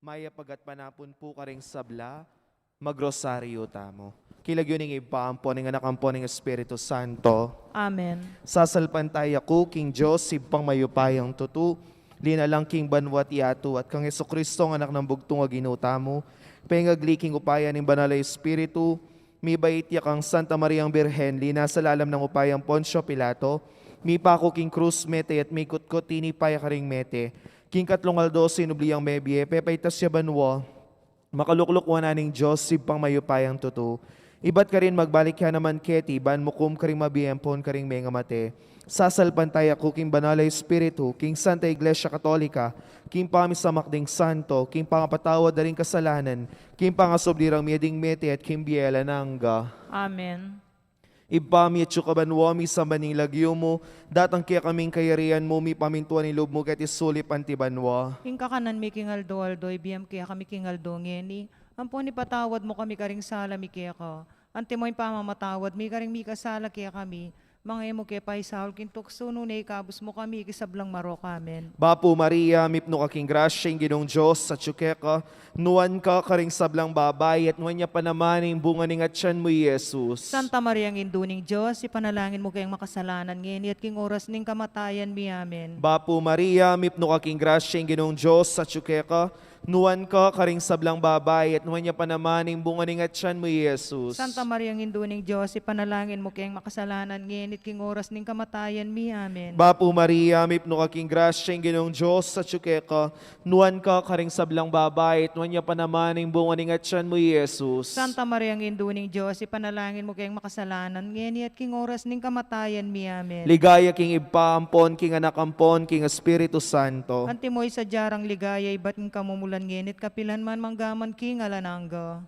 Maya pagat panapon po ka ring sabla, magrosaryo tamo. Kilag yun ng ipaampo ng anakampo ng Espiritu Santo. Amen. Sasalpantay ako, King Joseph, pang mayupayang tutu, linalang King Banwat Yatu, at kang Yeso Kristo, ang anak ng bugtong aginuta mo, pengagliking upaya ng banal na Espiritu, mi bait yakang Santa Mariang Birhen, lina sa lalam ng upayang Poncio Pilato, mi pako King Cruz Mete, at mi kutkot tinipaya ka ring Mete, King Katlongaldo, sinubliyang Mebie, pepaitas siya banwa, makaluklukwa na ning Joseph, pang mayupayang tutu, ibat ka rin magbalik ka naman keti, ban mukum ka rin mabiyempon ka rin may ngamate. Sasalpantay ako king banalay espiritu, king Santa Iglesia Katolika, king pamisamakding santo, king pangapatawad na rin kasalanan, king pangasoblirang mieding mete at king biela nangga. Amen. Ibami at yukabanwami sa maning lagyo mo, datang kaya kaming kayarian mo, mi pamintuan ni loob mo ket isulip antibanwa. King kakanan mi kingaldo ibiyam kaya kami kingaldo ngeni. Ampon ni patawad mo kami karing sala mi kaya ka. Ante mo'y pamamatawad mi karing mi kasala kaya kami. Mga emo kaya pa isaul kintukso no na ikabos mo kami kisablang marok. Amen. Bapo Maria, mipno kaking grasya, yung ginong Diyos sa tsukeka, nuwan ka karing sablang babay, at nuwan niya pa naman yung bunga ng atyan mo, Jesus. Santa Maria ng Induning Diyos, ipanalangin mo kayong makasalanan ngeni at king oras ning kamatayan mi. Amen. Bapo Maria, mipno kaking grasya, yung ginong Diyos sa tsukeka, nuwan ka karing sablang babay, at nuwan niya pa naman yung bunga ng atyan mo, Jesus. Santa Maria ng Induning Diyos, ipanalangin mo kayong makasalanan ngeni at king oras ning kamatayan mi. Amen. Bapo Maria, mipno kaking grasya, yung ginong Diyos sa tsukeka, nuwan ka karing sablang babay, at nuwan niya pa naman yung bunga ng atyan mo, Jesus. Santa Maria ng Induning Diyos, ipanalangin mo kayong makasalanan ngeni at king oras ning kamatayan mi. Amen. Ligaya king ipaampon, king anakampon, king Espiritu Santo. Antimoy sa jarang ligaya, ibat ng kamumulan ngenit kapilan man manggaman king alanangga.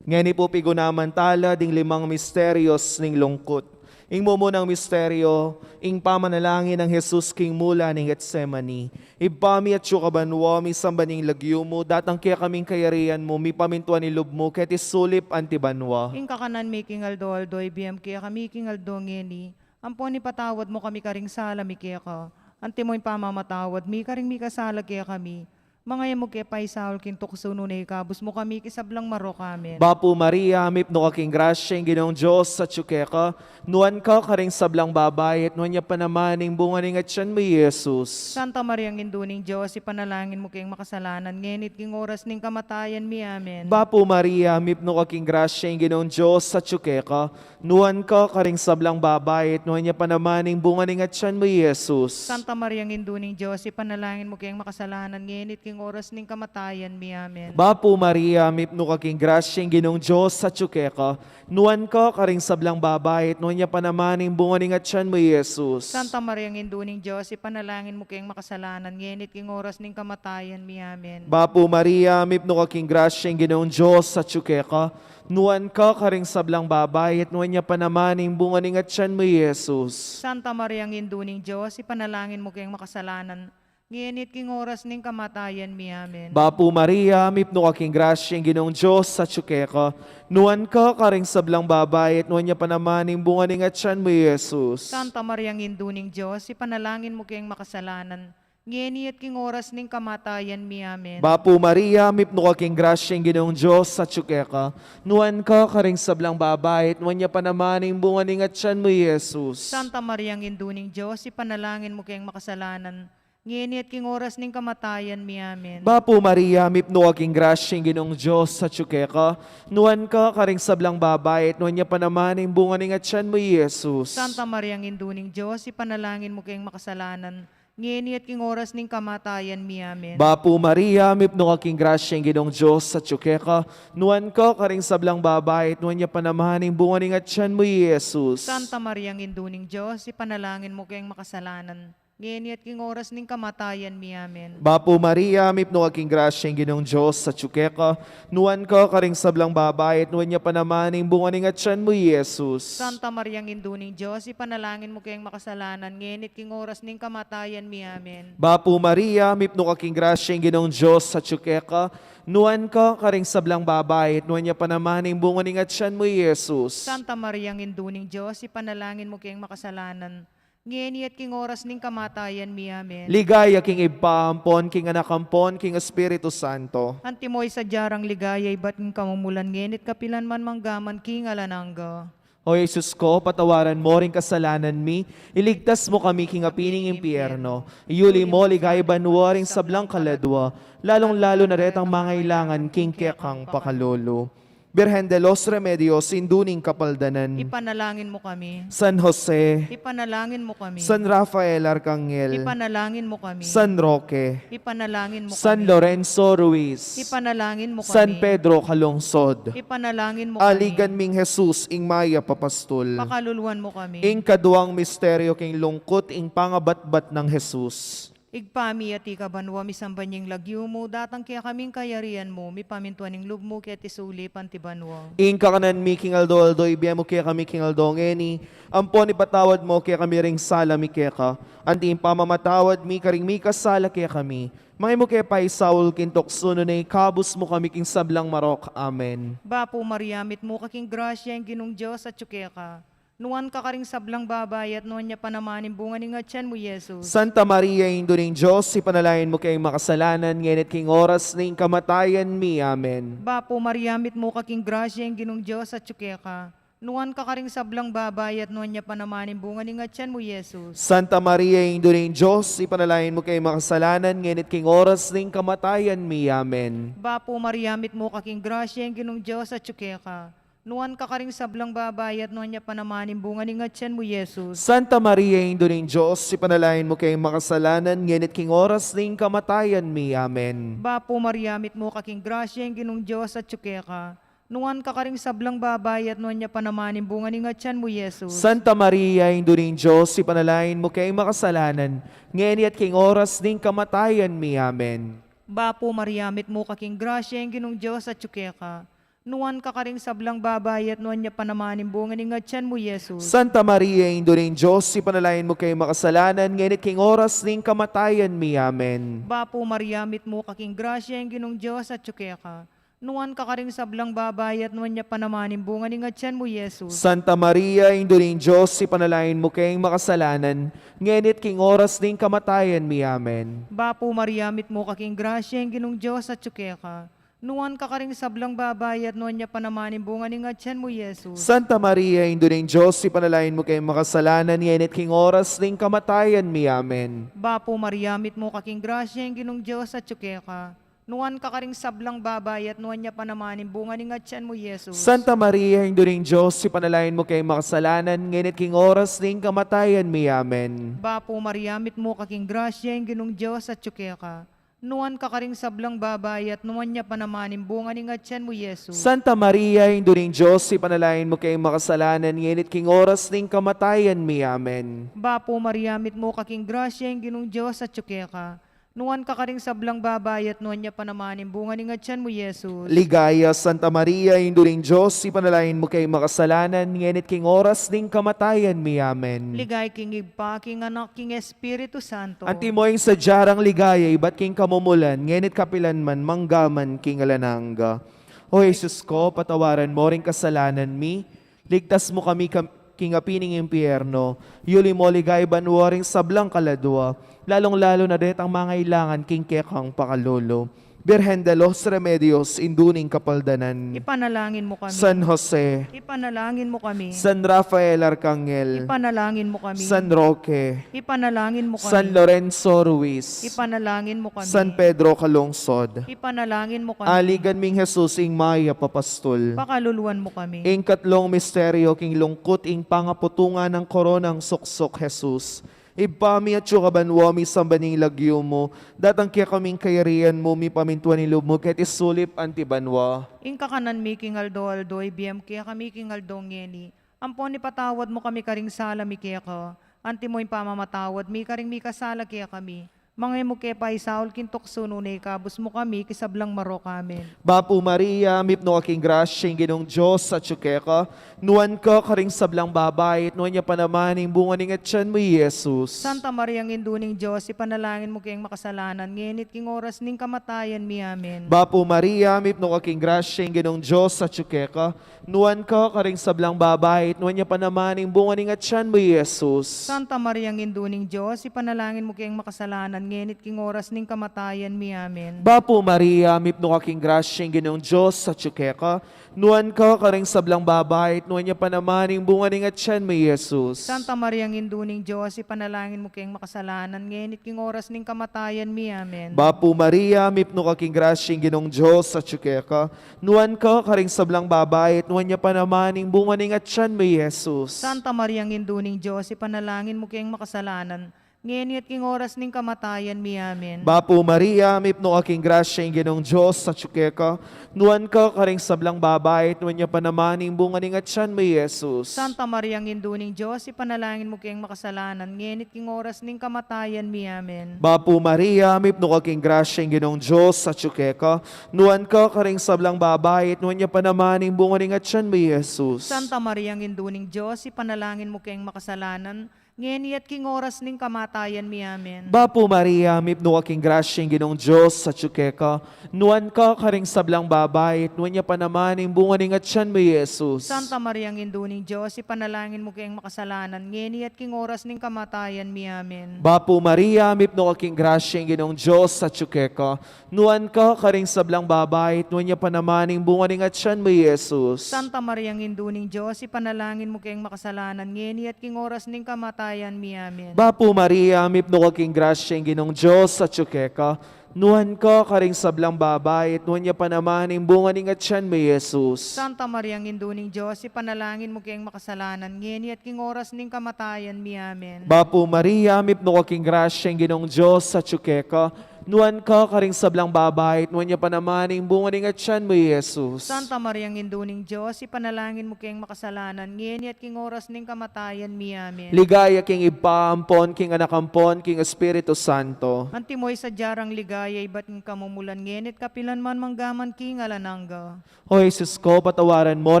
Ngani po pigunaman tala ding limang misteryos ning lungkot. Ing mumunang misteryo, ing pamanalangin ng Jesus king mula ning Getsemani. Ibami at syukabanwa, mi sambaning lagyo mo, datang kaya kaming kayarian mo, mi pamintuan ni loob mo, ket isulip antibanwa. Ing kakanan mi king aldo ibiyam kaya kami king aldo ngeni. Ampon ni patawad mo kami karing sala mi kaya ka. Antimoy pamamatawad mi karing mi kasala kaya kami. Mga yamo kaya pa isaul king tukso no na ikabos mo kami kisablang marok. Amen. Bapo Maria, mipno kaking grasya, ing ginong Diyos sa tsukeka, nuwan ka karing sablang babay, at nuwan niya pa naman yung bunga ng atyan mo, Jesus. Santa Maria ng Induning Diyos, ipanalangin mo kayong makasalanan ngenit king oras ning kamatayan mi. Amen. Bapo Maria, mipno kaking grasya, ing ginong Diyos sa tsukeka, nuwan ka karing sablang babay, at nuwan niya pa naman yung bunga ng atyan mo, Jesus. Santa Maria ng Induning Diyos, ipanalangin mo kayong makasalanan ngenit king oras ning kamatayan mi. Amen. Bapo Maria, mipno kaking grasya, ing ginong Diyos sa tsukeka, nuwan ka karing sablang babay, at nuwan niya pa naman yung bunga ng atyan mo, Jesus. Santa Maria ng Induning Diyos, ipanalangin mo kayong makasalanan ngenit king oras ning kamatayan mi. Amen. Bapo Maria, mipno kaking grasya, ing ginong Diyos sa tsukeka, nuwan ka karing sablang babay, at nuwan niya pa naman yung bunga ng atyan mo, Jesus. Santa Maria ng Induning Diyos, ipanalangin mo kayong makasalanan ngenit king oras ning kamatayan mi. Amen. Bapo Maria, mipno kaking grasya, ing ginong Diyos sa tsukeka, nuwan ka karing sablang babay, at nuwan niya pa naman yung bunga ng atyan mo, Jesus. Santa Maria ng Induning Diyos, ipanalangin mo kayong makasalanan ngenit king oras ning kamatayan mi. Amen. Bapo Maria, mipno kaking grasya, ing ginong Diyos sa tsukeka, nuwan ka karing sablang babay, at nuwan niya pa naman yung bunga ng atyan mo, Jesus. Santa Maria ng Induning Diyos, ipanalangin mo kayong makasalanan ngenit king oras ning kamatayan mi. Amen. Bapo Maria, mipno kaking grasya, ing ginong Diyos sa tsukeka, nuwan ka karing sablang babay, at nuwan niya pa naman yung bunga ng atyan mo, Jesus. Santa Maria ng Induning Diyos, ipanalangin mo kayong makasalanan ngenit king oras ning kamatayan mi. Amen. Bapo Maria, mipno kaking grasya, ing ginong Diyos sa tsukeka, nuwan ka karing sablang babay, at nuwan niya pa naman yung bunga ng atyan mo, Jesus. Santa Maria ng Induning Diyos, ipanalangin mo kayong makasalanan ngenit king oras ning kamatayan mi. Amen. Bapo Maria, mipno kaking grasya, ing ginong Diyos sa tsukeka, nuwan ka karing sablang babay, at nuwan niya pa naman yung bunga ng atyan mo, Jesus. Santa Maria ng Induning Diyos, ipanalangin mo kayong makasalanan ngenit king oras ning kamatayan mi. Amen. Bapo Maria, mipno kaking grasya, ing ginong Diyos sa tsukeka, nuwan ka karing sablang babay, at nuwan niya pa naman yung bunga ng atyan mo, Jesus. Santa Maria ng Induning Diyos, ipanalangin mo kayong makasalanan Ngeni at king oras ning kamatayan mi. Amen. Ligaya king ipahampon, king anakampon, king Espiritu Santo. Antimoy sa jarang ligaya ibat ng kamumulan ngenit kapilan man manggaman king alanangga. O Jesus ko, patawaran mo ring kasalanan mi, iligtas mo kami king apining impyerno, iyuli mo ligay banwaring sablang kaladwa, lalong-lalo na retang mangailangan king kekang pakalolo. Birhen de los Remedios, induning kapaldanan. Ipanalangin mo kami. San Jose, Ipanalangin mo kami. San Rafael Arcangel, Ipanalangin mo kami. San Roque, Ipanalangin mo San kami. Lorenzo Ruiz, Ipanalangin mo kami. San Pedro Calungsod, Ipanalangin mo Aligan kami. ming Jesus, ing Maya Papastol, Pakaluluan mo kami. ing kaduang misteryo king lungkot, ing pangabatbat ng Jesus. Igpami at ikabanwa misambanying lagyo mo, datang kaya kaming kayarian mo, mi pamintuan ng lub mo kaya tisuli pantibanwa. Ing kakanan mi king Aldo, ibiyam mo kaya kami king Aldo ngeni, ampon ipatawad mo kaya kami ring sala mi kaya ka, anti pamamatawad mi karing mi kasala kaya kami, mga mo kaya pa'y Saul kintok suno na ikabus mo kami king sablang marok. Amen. Bapo Mariamit mo kaking grasya ang ginong Diyos at tsukeka. Nuan ka karing sablang babayat, nuan niya panamanin bunga ni ngatyan mo, Jesus. Santa Maria, Indo ng Diyos, ipanalain mo kayong makasalanan, ngenit king oras ng kamatayan mi. Amen. Bapo Mariamit mo kaking grasya ang ginong Diyos at tsukeka. Nuan ka karing sablang babayat, nuan niya panamanin bunga ni ngatyan mo, Jesus. Santa Maria, Indo ng Diyos, ipanalain mo kayong makasalanan, ngenit king oras ng kamatayan mi. Amen. Bapo Mariamit mo kaking grasya ang ginong Diyos at tsukeka. Nuan ka karing sablang babayat, nuan niya panamanin bunga ni ngatyan mo, Jesus. Santa Maria, Indo ng Diyos, ipanalain mo kayong makasalanan, ngenit king oras ng kamatayan mi. Amen. Bapo Mariamit mo kaking grasya ang ginong Diyos at tsukeka. Nuan ka karing sablang babayat, nuan niya panamanin bunga ni ngatyan mo, Jesus. Santa Maria, Indo ng Diyos, ipanalain mo kayong makasalanan, ngenit king oras ng kamatayan mi. Amen. Bapo Mariamit mo kaking grasya ang ginong Diyos at tsukeka. Nuan ka karing sablang babayat, nuan niya panamanin bunga ni ngatyan mo, Jesus. Santa Maria, Indo ng Diyos, ipanalain mo kayong makasalanan, ngenit king oras ng kamatayan mi. Amen. Bapo Mariamit mo kaking grasya ang ginong Diyos at tsukeka. Nuan ka karing sablang babayat, nuan niya panamanin bunga ni ngatyan mo, Jesus. Santa Maria, Indo ng Diyos, ipanalain mo kayong makasalanan, ngenit king oras ng kamatayan mi. Amen. Bapo Mariamit mo kaking grasya ang ginong Diyos at tsukeka. Nuan ka karing sablang babayat, nuan niya panamanin bunga ni ngatyan mo, Jesus. Santa Maria, Indo ng Diyos, ipanalain mo kayong makasalanan, ngenit king oras ng kamatayan mi. Amen. Bapo Mariamit mo kaking grasya ang ginong Diyos at tsukeka. Nuan ka karing sablang babayat, nuan niya panamanin bunga ni ngatyan mo, Jesus. Santa Maria, Indo ng Diyos, ipanalain mo kayong makasalanan, ngenit king oras ng kamatayan mi. Amen. Bapo Mariamit mo kaking grasya ang ginong Diyos at tsukeka. Nuan ka karing sablang babayat, nuan niya panamanin bunga ni ngatyan mo, Jesus. Santa Maria, Indo ng Diyos, ipanalain mo kayong makasalanan, ngenit king oras ng kamatayan mi. Amen. Bapo Mariamit mo kaking grasya ang ginong Diyos at tsukeka. Nuan ka karing sablang babayat, nuan niya panamanin bunga ni ngatyan mo, Jesus. Ligaya, Santa Maria, Indo ng Diyos, ipanalain mo kayong makasalanan, ngenit king oras ng kamatayan mi. Amen. Ligay king igpa, king anak, king Espiritu Santo. Antimoing sa jarang ligaya, iba't king kamumulan, ngenit kapilan man, manggaman king alanangga. O Jesus ko, patawaran mo ring kasalanan mi, ligtas mo kami king apining impyerno, yuli mo ligay banwaring sablang kaladwa, lalong-lalo na det ang mga ilangan king kekang pakalolo. Birhen de los Remedios, induning kapaldanan. Ipanalangin mo kami. San Jose, Ipanalangin mo kami. San Rafael Arcangel, Ipanalangin mo kami. San Roque, Ipanalangin mo kami. San Lorenzo Ruiz, Ipanalangin mo kami. San Pedro Calungsod, Ipanalangin mo kami. Aligan ming Jesus ing Maya Papastol, Pakaluluan mo kami. ing katlong misteryo king lungkot ing pangaputungan ng koronang suksok Jesus. Ibami at kabanwami sa baning lagyo mo, datang kaya kaming kayarian mo, mi pamintuan ni loob mo, kahit isulip antibanwa. Ing kakanan mi king aldo, ibiyam kaya kami king aldo ngeni. Ampon ni patawad mo kami karing sala mi kaya ka. Anti mo yung pamamatawad, mi karing mi kasala kaya kami. Mga mo kay paisaol kin tukso nunay kabus mo kami kisablang maro kamin. Bapo Maria, mipno aking grasya, Ginong Diyos sa tsukeka, nuan ka karing sablang babay, at nuan niya pa naman yung bunga ng atyan mo, Jesus. Santa Maria ng Induning Diyos, ipanalangin mo kayong makasalanan, ngenit king oras ning kamatayan mi amin. Bapo Maria, mipno aking grasya, Ginong Diyos sa tsukeka, nuan ka karing sablang babay, at nuan niya pa naman yung bunga ng atyan mo, Jesus. Santa Maria ng Induning Diyos, ipanalangin mo kayong makasalanan, ngenit king oras ning kamatayan mi amin. Bapo Maria, mipno aking grasya, Ginong Diyos sa tsukeka, nuan ka karing sablang babay, at nuan niya pa naman yung bunga ng atyan mo, Jesus. Santa Maria ng Induning Diyos, ipanalangin mo kayong makasalanan, ngenit king oras ning kamatayan mi amin. Bapo Maria, mipno aking grasya, Ginong Diyos sa tsukeka, nuan ka karing sablang babay, at nuan niya pa naman yung bunga ng atyan mo, Jesus. Santa Maria ng Induning Diyos, ipanalangin mo kayong makasalanan, ngenit king oras ning kamatayan mi amin. Bapo Maria, mipno aking grasya, Ginong Diyos sa tsukeka, nuan ka karing sablang babay, at nuan niya pa naman yung bunga ng atyan mo, Jesus. Santa Maria ng Induning Diyos, ipanalangin mo kayong makasalanan, ngenit king oras ning kamatayan mi amin. Bapo Maria, mipno aking grasya, Ginong Diyos sa tsukeka, nuan ka karing sablang babay, at nuan niya pa naman yung bunga ng atyan mo, Jesus. Santa Maria ng Induning Diyos, ipanalangin mo kayong makasalanan, ngenit king oras ning kamatayan mi amin. Bapo Maria, mipno aking grasya, Ginong Diyos sa tsukeka, nuan ka karing sablang babay, at nuan niya pa naman yung bunga ng atyan mo, Jesus. Santa Maria ng Induning Diyos, ipanalangin mo kayong makasalanan, ngenit king oras ning kamatayan mi amin. Bapo Maria, mipno aking grasya, Ginong Diyos sa tsukeka, nuan ka karing sablang babay, at nuan niya pa naman yung bunga ng atyan mo, Jesus. Santa Maria ng Induning Diyos, ipanalangin mo kayong makasalanan, ngenit king oras ning kamatayan mi amin. Bapo Maria, mipno aking grasya, Ginong Diyos sa tsukeka, nuan ka karing sablang babay, at nuan niya pa naman yung bunga ng atyan mo, Jesus. Santa Maria ng Induning Diyos, ipanalangin mo kayong makasalanan, ngenit king oras ning kamatayan mi amin. Bapo Maria, mipno aking grasya, Ginong Diyos sa tsukeka, nuan ka karing sablang babay, at nuan niya pa naman yung bunga ng atyan mo, Jesus. Santa Maria ng Induning Diyos, ipanalangin mo kayong makasalanan, ngenit king oras ning kamatayan mi amin. Ligaya king ipaampon, king anakampon, king Espiritu Santo. Antimoy sa jarang ligaya, iba't ng kamumulan, ngenit kapilan man manggaman king alanangga. O Jesus ko, patawaran mo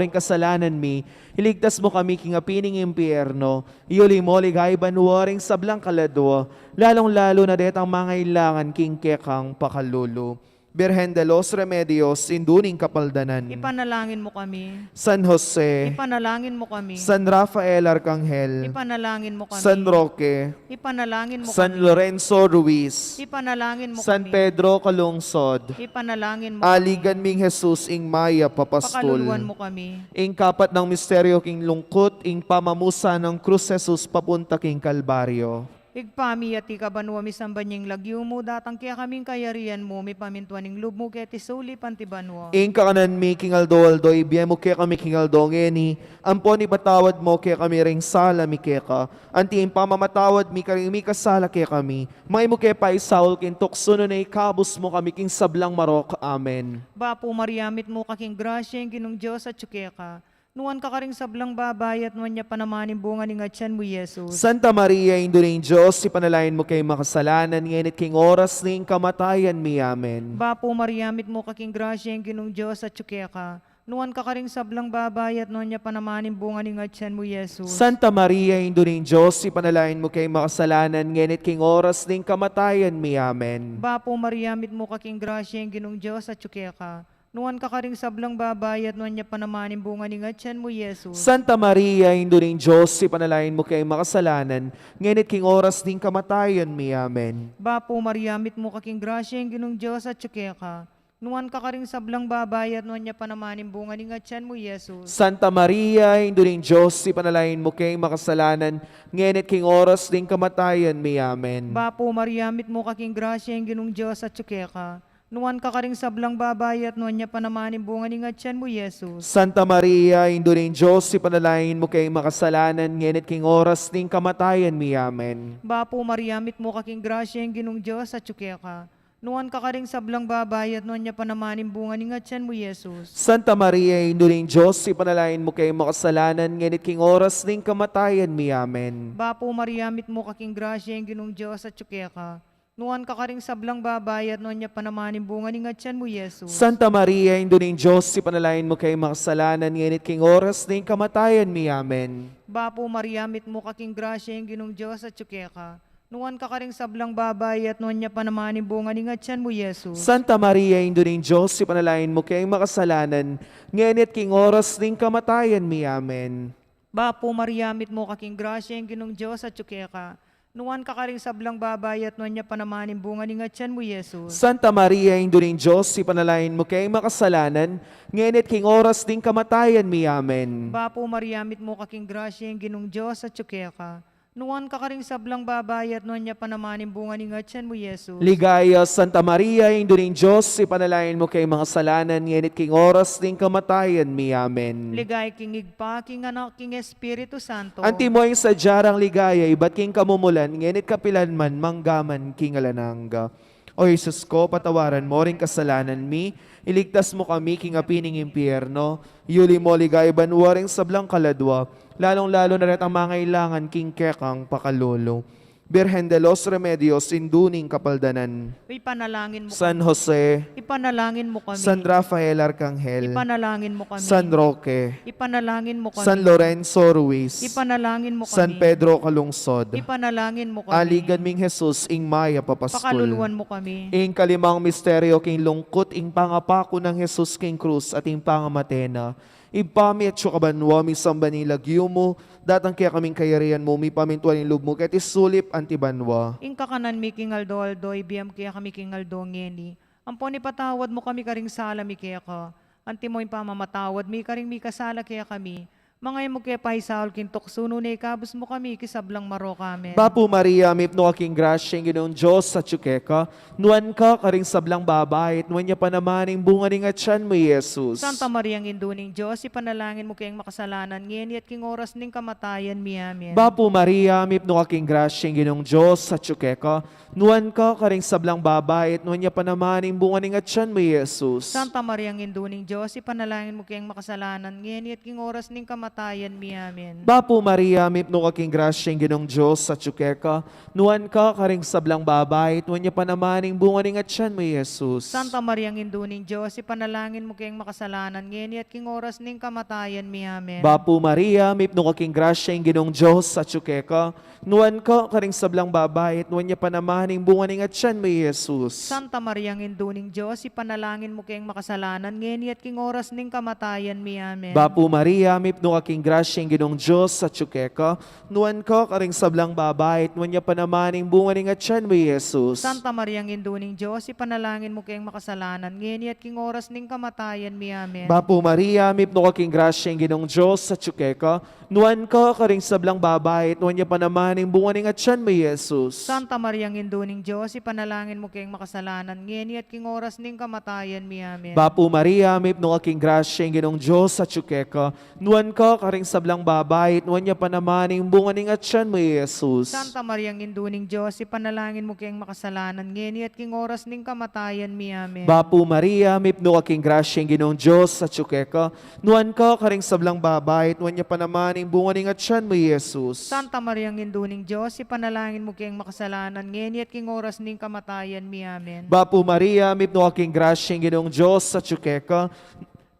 ring kasalanan mi, iligtas mo kami king apining impyerno, iuli mo ligay banwaring sablang kaladwa, lalong-lalo na detang mga ilangan king kekang pakalulu. Birhen de los Remedios, induning kapaldanan. Ipanalangin mo kami. San Jose, Ipanalangin mo kami. San Rafael Arcangel, Ipanalangin mo kami. San Roque, Ipanalangin mo San kami. Lorenzo Ruiz, Ipanalangin mo San kami. Pedro Calungsod, Ipanalangin mo Aligan kami. ming Jesus ing Maya papastol. Pakaluluan mo kami. Ing kapat ng misteryo king lungkot, ing pamamusa ng krus Jesus papunta king Kalbaryo. Igpami at ikabanwa mi sambanyeng lagyo mo, datang kaya kaming kayarian mo, mi pamintuaning lub mo, kaya tisuli pantibanwa. Ing kakanan mi king Aldo, ibiyay mo kaya kami king Aldo ngeni, ampon ipatawad mo kaya kami ring sala mi kaya ka, anti ing pamamatawad mi karing mi kasala kaya kami, may mo kaya pa isaul king tukso na ikabos mo kami king sablang marok. Amen. Bapo Mariamit mo kaking grasya, yung ginong Diyos at tsukeka. Nuwan ka karing sablang babay at nuwan niya panamanin bunga ni ngatyan mo, Jesus. Santa Maria, Indo ng Diyos, ipanalain mo kay makasalanan, ngayon at king oras ning kamatayan mi. Amen. Bapo Mariamit mo kaking grasya, yung ginong Diyos at tsukeka. Nuwan ka karing sablang babay at nuwan niya panamanin bunga ni ngatyan mo, Jesus. Santa Maria, Indo ng Diyos, ipanalain mo kay makasalanan, ngayon at king oras ning kamatayan mi. Amen. Bapo Mariamit mo kaking grasya, yung ginong Diyos at tsukeka. Nuwan ka karing sablang babay at nuwan niya panamanin bunga ni ngatyan mo, Jesus. Santa Maria, Indo ng Diyos, ipanalain mo kay makasalanan, ngayon at king oras ning kamatayan mi. Amen. Bapo Mariamit mo kaking grasya, yung ginong Diyos at tsukeka. Nuwan ka karing sablang babay at nuwan niya panamanin bunga ni ngatyan mo, Jesus. Santa Maria, Indo ng Diyos, ipanalain mo kay makasalanan, ngayon at king oras ning kamatayan mi. Amen. Bapo Mariamit mo kaking grasya, yung ginong Diyos at tsukeka. Nuwan ka karing sablang babay at nuwan niya panamanin bunga ni ngatyan mo, Jesus. Santa Maria, Indo ng Diyos, ipanalain mo kay makasalanan, ngayon at king oras ning kamatayan mi. Amen. Bapo Mariamit mo kaking grasya, yung ginong Diyos at tsukeka. Nuwan ka karing sablang babay at nuwan niya panamanin bunga ni ngatyan mo, Jesus. Santa Maria, Indo ng Diyos, ipanalain mo kay makasalanan, ngayon at king oras ning kamatayan mi. Amen. Bapo Mariamit mo kaking grasya, yung ginong Diyos at tsukeka. Nuan ka karing sablang babayat, nuan niya panamanin bunga ni ngatyan mo, Yesus. Santa Maria, Indo ning Diyos, si panalain mo kay makasalanan, ngunit king oras ning kamatayan mi. Amen. Bapo Mariamit mo kaking grasya yung ginong Diyos at tsukeka. Nuan ka karing sablang babayat, nuan niya panamanin bunga ni ngatyan mo, Yesus. Santa Maria, Indo ning Diyos, si panalain mo kay makasalanan, ngunit king oras ning kamatayan mi. Amen. Bapo Mariamit mo kaking grasya yung ginong Diyos at tsukeka. Nuan ka karing sablang babayat, nuan niya panamanin bunga ni ngatyan mo, Yesus. Santa Maria, Indo ning Diyos, si panalain mo kay makasalanan, ngunit king oras ning kamatayan mi. Amen. Bapo Mariamit mo kaking grasya yung ginong Diyos at tsukeka. Nuan ka karing sablang babayat, nuan niya panamanin bunga ni ngatyan mo, Yesus. Ligaya, Santa Maria, Indo ning Diyos, si panalain mo kay makasalanan, ngunit king oras ning kamatayan mi. Amen. Ligay king igpa, king anak, king Espiritu Santo. Antimoy sa jarang ligaya, iba't king kamumulan, ngunit kapilan man, manggaman king alananga. O Jesus ko, patawaran mo ring kasalanan mi, iligtas mo kami king apining impyerno, yuli mo ligay banwaring sablang kaladwa, lalong-lalo na rin ang mga ilangan king kekang pakalolo. Birhen de los Remedios, induning kapaldanan. Ipanalangin mo San Jose, Ipanalangin mo kami. San Rafael Arcangel, Ipanalangin mo kami. San Roque, Ipanalangin mo kami. San Lorenzo Ruiz, Ipanalangin mo kami. San Pedro Calungsod, Ipanalangin mo kami. aligan ming Jesus, ing Maya papastul. Pakaluluan mo kami. Ing kalimang misteryo, king lungkot, ing pangapako ng Jesus king krus, at ing pangamatena. Ipami at syukabanwa, mi sambanilag mo, datang kaya kaming kayarian mo, mi pamintuan yung loob mo, kahit isulip antibanwa. Ing kakanan mi king aldo, ibiyam kaya kami king aldo ngeni. Ampon ipatawad mo kami karing sala mi kaya ka. Antimo yung pamamatawad mi karing mi kasala kaya kami. Mga mo kaya pahisaol king tuksuno na ikabos mo kami kisablang maro kami. Bapo Maria, mipno aking grasya, ginoong Diyos sa tsukeka, nuan ka karing sablang babait, nuan niya pa naman ang bunga ning atyan mo, Jesus. Santa Maria ang induning Diyos, ipanalangin mo kayang makasalanan ngayon at king oras ning kamatayan mi. Amen. Bapo Maria, mipno aking grasya, ginoong Diyos sa tsukeka, nuan ka karing sablang babait, nuan niya pa naman ang bunga ning atyan mo, Jesus. Santa Maria ang induning Diyos, ipanalangin mo kayang makasalanan ngayon at king oras ning kamatayan mi. Amen. Bapo Maria, mipno aking grasya, ginoong Diyos sa tsukeka, nuan ka karing sablang babait, nuan niya pa naman ang bunga ning atyan mo, Jesus. Santa Maria ang induning Diyos, ipanalangin mo kayang makasalanan ngayon at king oras ning kamatayan mi. Amen. Bapo Maria, mipno aking grasya, ginoong Diyos sa tsukeka, nuan ka karing sablang babait, nuan niya pa naman ang bunga ning atyan mo, Jesus. Santa Maria ang induning Diyos, ipanalangin mo kayang makasalanan ngayon at king oras ning kamatayan mi. Amen. Bapo Maria, mipno aking grasya, ginoong Diyos sa tsukeka, nuan ka karing sablang babait, nuan niya pa naman ang bunga ning atyan mo, Jesus. Santa Maria ang induning Diyos, ipanalangin mo kayang makasalanan ngayon at king oras ning kamatayan mi. Amen. Bapo Maria, mipno aking grasya, ginoong Diyos sa tsukeka, nuan ka karing sablang babait, nuan niya pa naman ang bunga ning atyan mo, Jesus. Santa Maria ang induning Diyos, ipanalangin mo kayang makasalanan ngayon at king oras ning kamatayan mi. Amen. Bapo Maria, mipno aking grasya, ginoong Diyos sa tsukeka, nuan ka karing sablang babait, nuan niya pa naman ang bunga ning atyan mo, Jesus. Santa Maria ang induning Diyos, ipanalangin mo kayang makasalanan ngayon at king oras ning kamatayan mi. Amen. Bapo Maria, mipno aking grasya, ginoong Diyos sa tsukeka, nuan ka karing sablang babait, nuan niya pa naman ang bunga ning atyan mo, Jesus. Santa Maria ang induning Diyos, ipanalangin mo kayang makasalanan ngayon at king oras ning kamatayan mi. Amen. Bapo Maria, mipno aking grasya, ginoong Diyos sa tsukeka,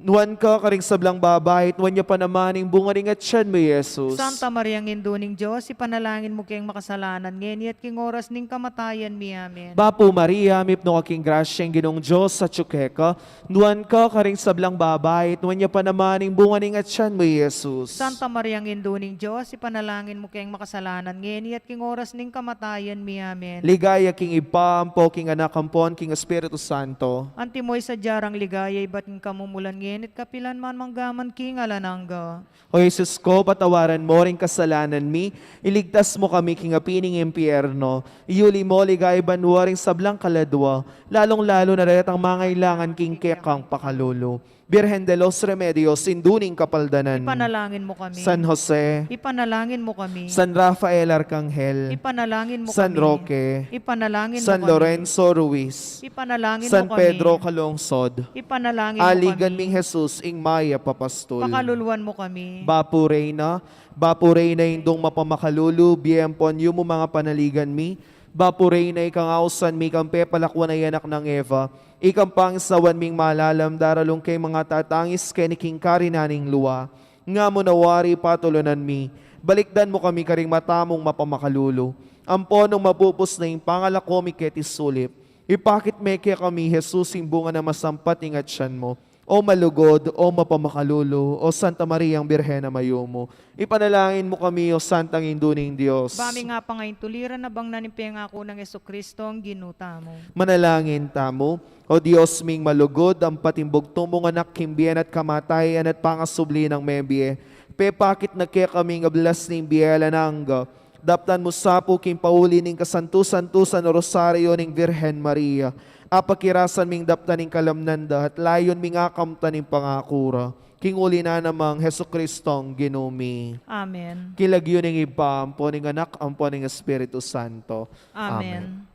nuan ka karing sablang babait, nuan niya pa naman ang bunga ning atyan mo, Jesus. Santa Maria ang induning Diyos, ipanalangin mo kayang makasalanan ngayon at king oras ning kamatayan mi. Amen. Bapo Maria, mipno aking grasya, ginoong Diyos sa tsukeka, nuan ka karing sablang babait, nuan niya pa naman ang bunga ning atyan mo, Jesus. Santa Maria ang induning Diyos, ipanalangin mo kayang makasalanan ngayon at king oras ning kamatayan mi. Amen. Ligaya king ipampo, king anak ampon, king Espiritu Santo. Antimoy sa jarang ligaya, iba't king kamumulan ngayon at kapilan man manggaman king alananga. O Jesus ko, patawaran mo ring kasalanan mi, iligtas mo kami king apining impyerno, iyuli mo ligay banwaring sablang kaladwa, lalong-lalo na rin ang mga ilangan king kekang pakalolo. Birhen de los Remedios, induning kapaldanan. Ipanalangin mo kami. San Jose, Ipanalangin mo kami. San Rafael Arcangel, Ipanalangin mo San kami. Roque, Ipanalangin mo San kami. Lorenzo Ruiz, Ipanalangin San mo kami. Pedro Calungsod, Ipanalangin mo aligan kami. ming Jesus, ing Maya papastul. Pakaluluan mo kami. Bapo Reyna, indong mapamakalulu, biyempon yung mga panaligan mi, Bapuray na ikangausan mi kang pepalakwan ay anak ng Eva, ikang pangsawan ming malalam daralong kay mga tatangis keniking karinaning luwa. Nga mo nawari patulunan mi, balikdan mo kami karing matamong mapamakalulo. Amponong mapupos na yung pangalako mi ketis sulip. Ipakit meke kami, Jesus, yung bunga na masampat ingat siyan mo. O malugod, o mapamakalulo, o Santa Maria ang Birhen na mayumo. Ipanalangin mo kami, o Santang Induning Diyos. Bami nga pa ngayon tuliran na bang nanipeng ako ng Jesucristo ang ginuta mo. Manalangin tamo, o Diyos ming malugod, ang patimbugtong mong anak kimbien at kamatayan at pangasubli ng mebie. Pepakit na kaya kaming ablas ng biyela nangga. Daptan mo sapo king pauli ning kasantusan-tusan o rosaryo ning Virhen Maria. Apakirasan ming daptan ning kalamnanda at layon ming akamta ning pangakura. King uli na namang Heso Kristong ginumi. Amen. Kilagyo ning iba, ampo ning anak, ampo ning Espiritu Santo. Amen.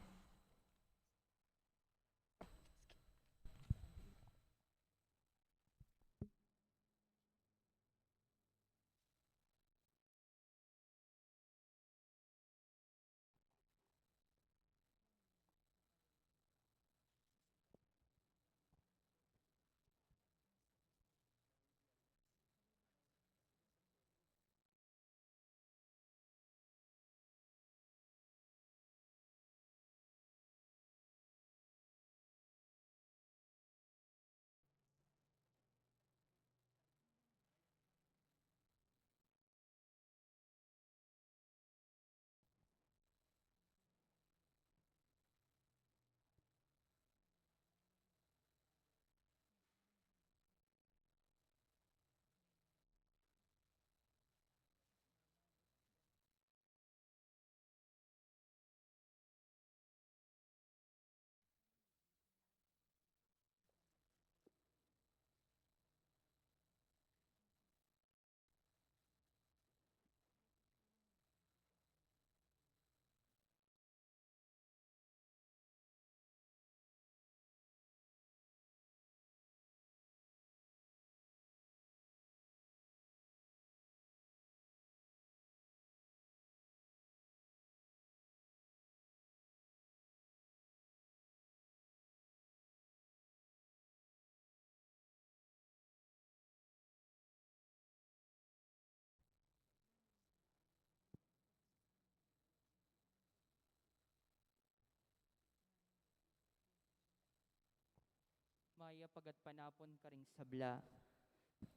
Maya pagat panapon karing sabla.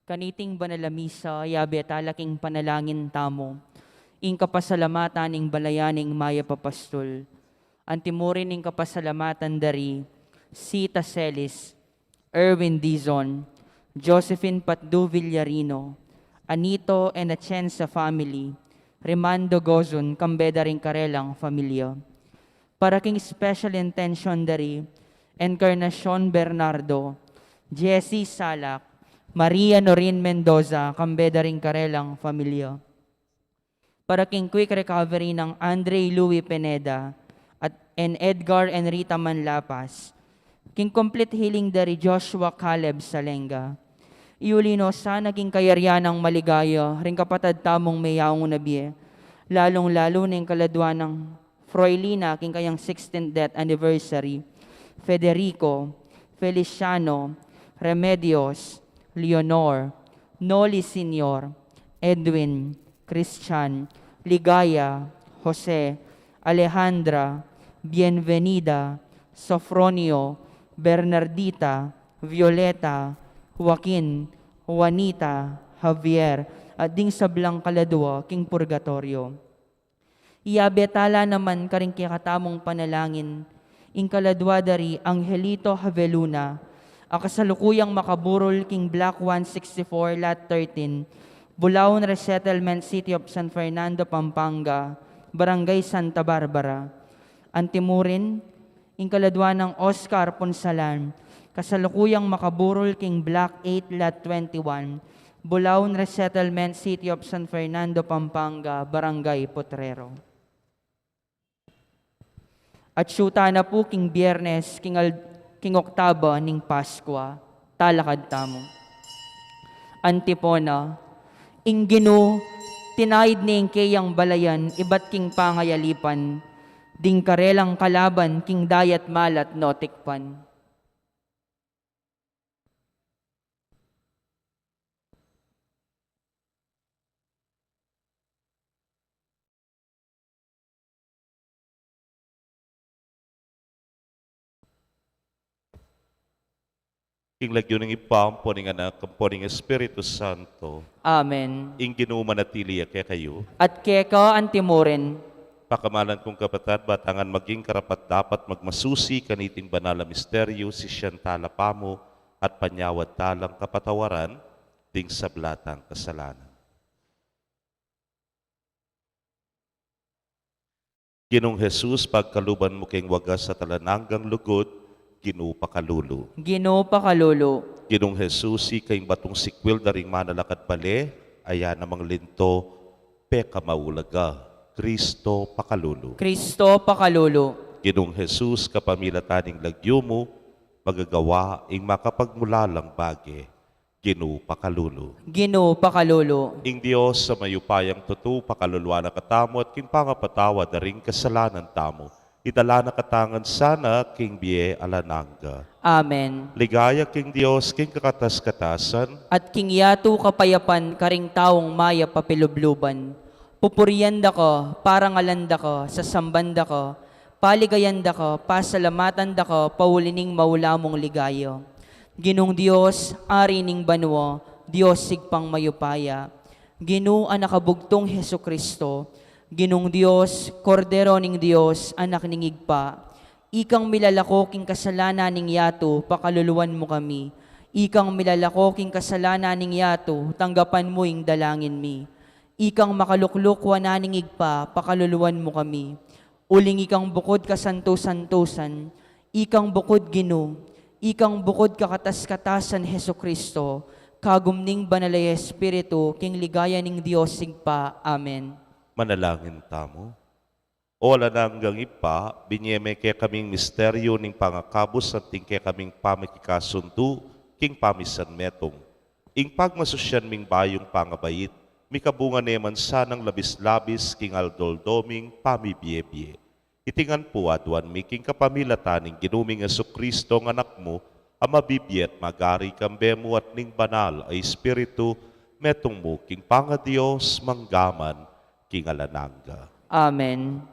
Kaniting banalamisa, yabe talaking panalangin tamo. Ing kapasalamatan ing balayaning maya papastol. Antimurin ing kapasalamatan dari, Sita Celis, Erwin Dizon, Josephine Patdu Villarino, Anito and Atienza family, Remando Gozon, Kambeda ring Karelang familia. Para king special intention dari, Encarnacion Bernardo, Jessie Salak, Maria Norin Mendoza, Kambeda ring Karelang familia. Para king quick recovery ng Andre Louis Pineda and Edgar and Rita Manlapas. King complete healing dari Joshua Caleb Salenga. Iulino sa naging kayaryan ng maligaya, ring kapatad tamong mayaong nabie, lalong-lalo ng kaladwa ng Froilina, king kayang 16th death anniversary, Federico, Feliciano, Remedios, Leonor, Noli Senior, Edwin, Christian, Ligaya, Jose, Alejandra, Bienvenida, Sofronio, Bernardita, Violeta, Joaquin, Juanita, Javier, at ding sablang kaladwa, king purgatorio. Iabetala naman karing kikatamong panalangin, ing kaladwa dari Angelito Haveluna, akasalukuyang makaburol king Block 164, Lot 13, Bulaon Resettlement City of San Fernando, Pampanga, Barangay Santa Barbara. Antimurin, ing kaladwa ng Oscar Ponsalan, kasalukuyang makaburol king Block 8, Lot 21, Bulaon Resettlement City of San Fernando, Pampanga, Barangay Potrero. At syuta na po king Biyernes, king Oktaba ning Paskwa, talakad tamo. Antipona, ing Ginoo, tinaid ning kayang balayan, ibat king pangayalipan, ding karelang kalaban king dayat malat no tikpan. Ing lagyo ng ipampo ng anak, kampo ng Espiritu Santo, Amen. ing ginumanatili kaya kayo, At keka antimoren, pakamalan kong kapatid, batangan maging karapat dapat magmasusi kaniting banal na misteryo, si siyang talapamo at panyawad talang kapatawaran, ding sablatang kasalanan. Ginong Jesus, pagkaluban mo keng wagas sa talananggang lugod, ginupakalulu. ginupakalulu, Ginong Jesus, kayong batong sikwil daring manalakad bale, aya namang linto, peka maulaga, Kristo pakalulu. Kristo pakalulu, Ginong Jesus, kapamilataning lagyo mo, magagawa ing makapagmulalang bagi, ginupakalulu. ginupakalulu, Ing Diyos sa mayupayang tutu, pakaluluan na katamo at king pangapatawa daring kasalanan tamo, itala na katangan sana king biye alananga. Amen. Ligaya king Diyos, king kakatas-katasan, At kingyatu kapayapan karing taong maya papilubluban. Pupuriyanda ko, parangalanda ko, sasambanda ko, paligayanda ko, pasalamatan da ko, paulining maulamong ligayo. Ginong Diyos, ari ning banwo, Diyos sigpang mayupaya. Ginu anakabugtong Heso Kristo, Ginong Diyos, Kordero ning Diyos, anak ning igpa. Ikang milalako king kasalanan ning yato, pakaluluwan mo kami. Ikang milalako king kasalanan ning yato, tanggapan mo ing dalangin mi. Ikang makalukluk wananing igpa, pakaluluwan mo kami. Uling ikang bukod kasanto-santosan, ikang bukod Gino, ikang bukod kakatas-katasan Heso Kristo, kagumning banalay Espiritu, king ligaya ning Diyos sigpa. Amen. manalangin tamo. O alananggang ipa, binyeme kaya kaming misteryo ning pangakabos at ting kaya kaming pamikikasundu, king pamisan metong. Ing pagmasosyan ming bayong pangabayit, mikabunga neman sanang labis-labis king aldoldoming pamibiyebye. Itingan po adwan miking kapamilataning ginuming Jesucristo ng anak mo, amabibiyet magari kambemo at ning banal ay Espiritu, metong mo king pangadiyos manggaman king alananga. Amen.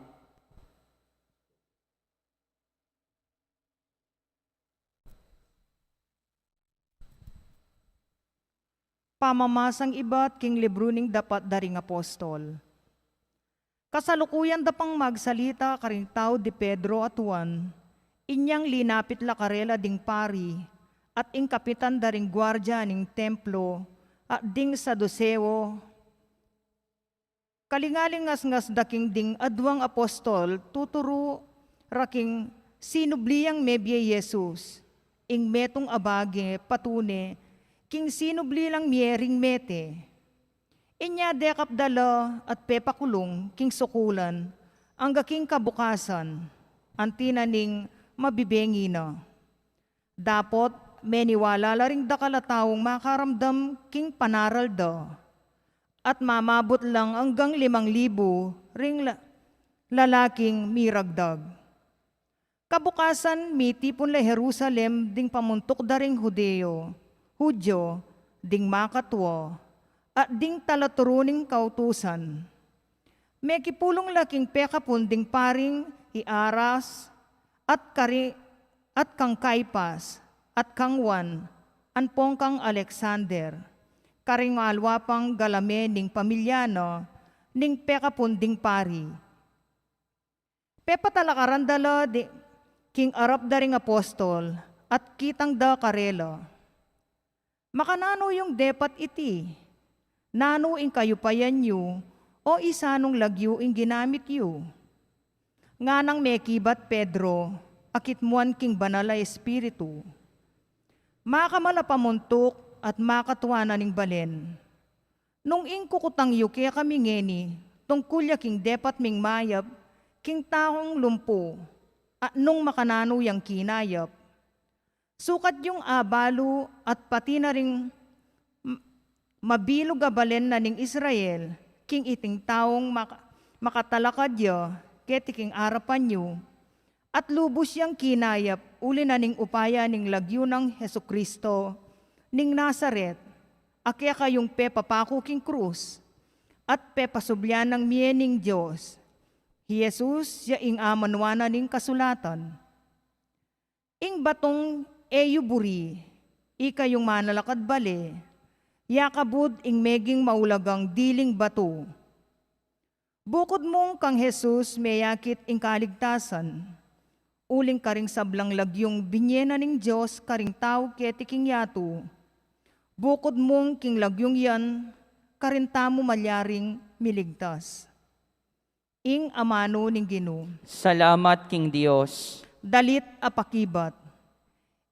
Pamamasang iba't king libruning dapat daring apostol. Kasalukuyan dapang magsalita karing tao di Pedro at Juan, inyang linapit la karela ding pari, at ing kapitan daring gwardya ning templo, at ding saduseo. Kalingaling ngas daking ding adwang apostol, tuturo raking sinubliyang mebye Jesus, ing metong abage patune, king sinubli lang miering mete. Inya dekap dala at pepakulong king sukulan, ang gaking kabukasan, antina ning mabibengi na. Dapot, meniwala la ring dakalatawong makaramdam king panaral da, at mamabot lang hanggang 5,000 ring lalaking miragdag. Kabukasan, mitipon la Jerusalem ding pamuntok daring Hudyo, ding makatwo, at ding talaturuning kautusan. May kipulong laking pekapon ding paring iaras, at kang Kaipas, at kang Juan, anpong kang Alexander, karing alwapang galame ning pamilyano, ning pekapon ding pari. Pepatalakaran di king arap daring apostol, at kitang da karelo. Makanano yung depat iti, nano ing kayo payan yu, o isanong lagyo ing ginamit yu. Nga nang mekibat Pedro, akitmuan king banala Espiritu. Makamala pamuntok at makatuana ning balen. Nung ing kukutang yu kaya kami ngeni, tungkulya king depat ming mayab, king taong lumpo, at nung makanano yang kinayap. Sukat yung abalo at pati na ring mabilog abalen na ning Israel, king iting taong makatalakad ya, ketiking arapan nyo, at lubos yang kinayap uli na ning upaya ning lagyo ng Hesukristo, ning Nazaret, akya kayong pepapako king krus, at pepasubyan ng miyening Diyos. Jesus, yaing amanwana ning kasulatan. Ing batong eyuburi, ikayong manalakad bale, yakabud ing meging maulagang diling bato. Bukod mong kang Jesus mayakit ing kaligtasan, uling karing sablang lagyong binyena ning Diyos karing tao ketiking yato. Bukod mong king lagyong yan, karinta mo malyaring miligtas. Ing amano ning Ginoo, Salamat king Dios. dalit apakibat.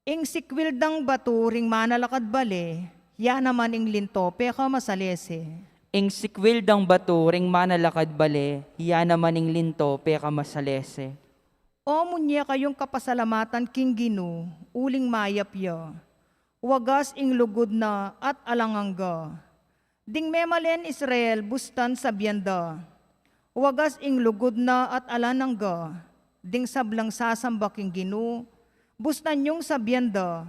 Ing sikwildang bato ring manalakad bale, ya naman ing linto peka masalese. Ing sikwildang bato ring manalakad bale, ya naman ing linto peka masalese. O munya kayong kapasalamatan king Ginoo, uling mayapya. Wagas ing lugod na at alangangga. Ding memalen Israel bustan sa biyanda. Wagas ing lugod na at alanangga. Ding sablang sasamba king Ginoo, bustan yung sa biyanda.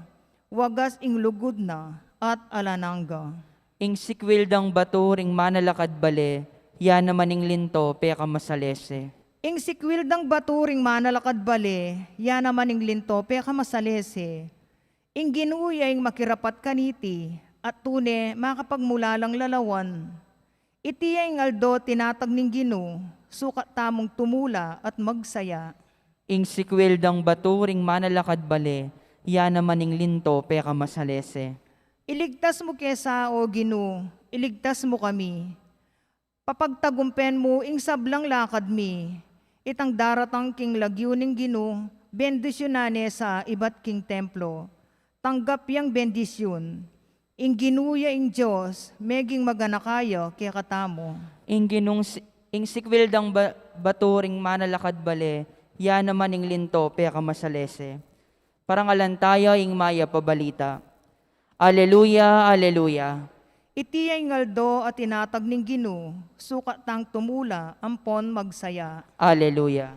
Wagas ing lugod na at alanangga. Ing sikwildang bato ring manalakad bale, ya naman ing linto peka masalese. Ing sikwildang baturing manalakad bale, ya naman ing linto peka masalese. Ing Ginoo ing makirapat kaniti, at tune makapagmulalang lalawan. Iti ing aldo tinatag ning Ginoo, sukat tamong tumula at magsaya. Ing sikwildang bato ring manalakad bale, ya naman ing linto peka masalese. Iligtas mo kesa, o Ginoo, iligtas mo kami. Papagtagumpen mo ing sablang lakad mi, itang daratang king lagyo ning Ginoo, bendisyonane sa iba't king templo. Tanggap yang bendisyon. Ing ginuya ing Diyos, meging maganakayo kaya katamo. Ing sikwildang bato ring manalakad bale, ya naman ing linto peka masalese. Parangalan tayo ing maya pabalita. Aleluya, aleluya. Iti ay ngaldo at tinatag ning Ginoo, sukat tang tumula, ampon magsaya. Aleluya.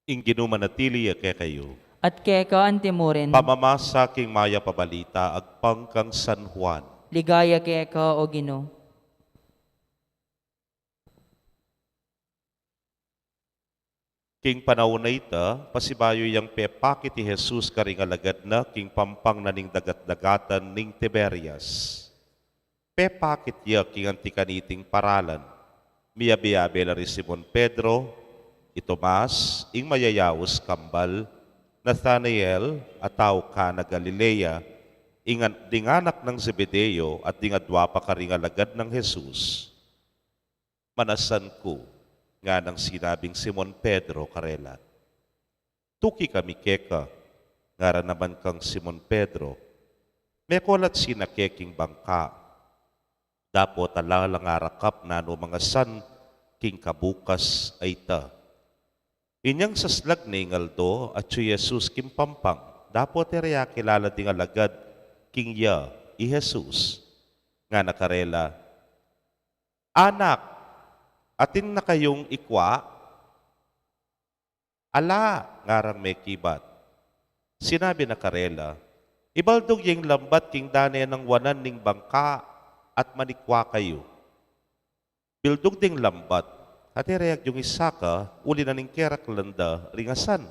Ing ginumanatili kay kayo. At keka antimurin, Pamamasa king maya pabalita agpang kang San Juan. ligaya keka o Ginoo. King panahon na ita, pasibayo yang pepakit ti Jesus karing alagad na king pampang naning dagat-dagatan ning Tiberias. Pepakit ya king antikaniting paralan. Miyabi-yabi la ri Simon Pedro, Tomas, ing mayayawos kambal, Nathanael, ataw ka na Galilea, dinganak ng Zebedeo at dingadwa pa karing alagad ng Jesus. Manasan ko, nga ng sinabing Simon Pedro karelat. Tuki kami keka, ngara naman kang Simon Pedro, may kulat sinakeking bangka. Dapo talalang arakap na no mga san, king kabukas ay ta. Inyang saslag ni ngaldo at si Jesus kim pampang, dapo terya kilala ding alagad, king ya, i Jesus. Nga nakarela, anak, atin na kayong ikwa, ala, ngarang may kibat. Sinabi na karela, ibaldog yung lambat king dane ng wanan ning bangka at manikwa kayo. Bildog ding lambat, at ireyag yung isaka, uli na ning kerak landa, ringasan.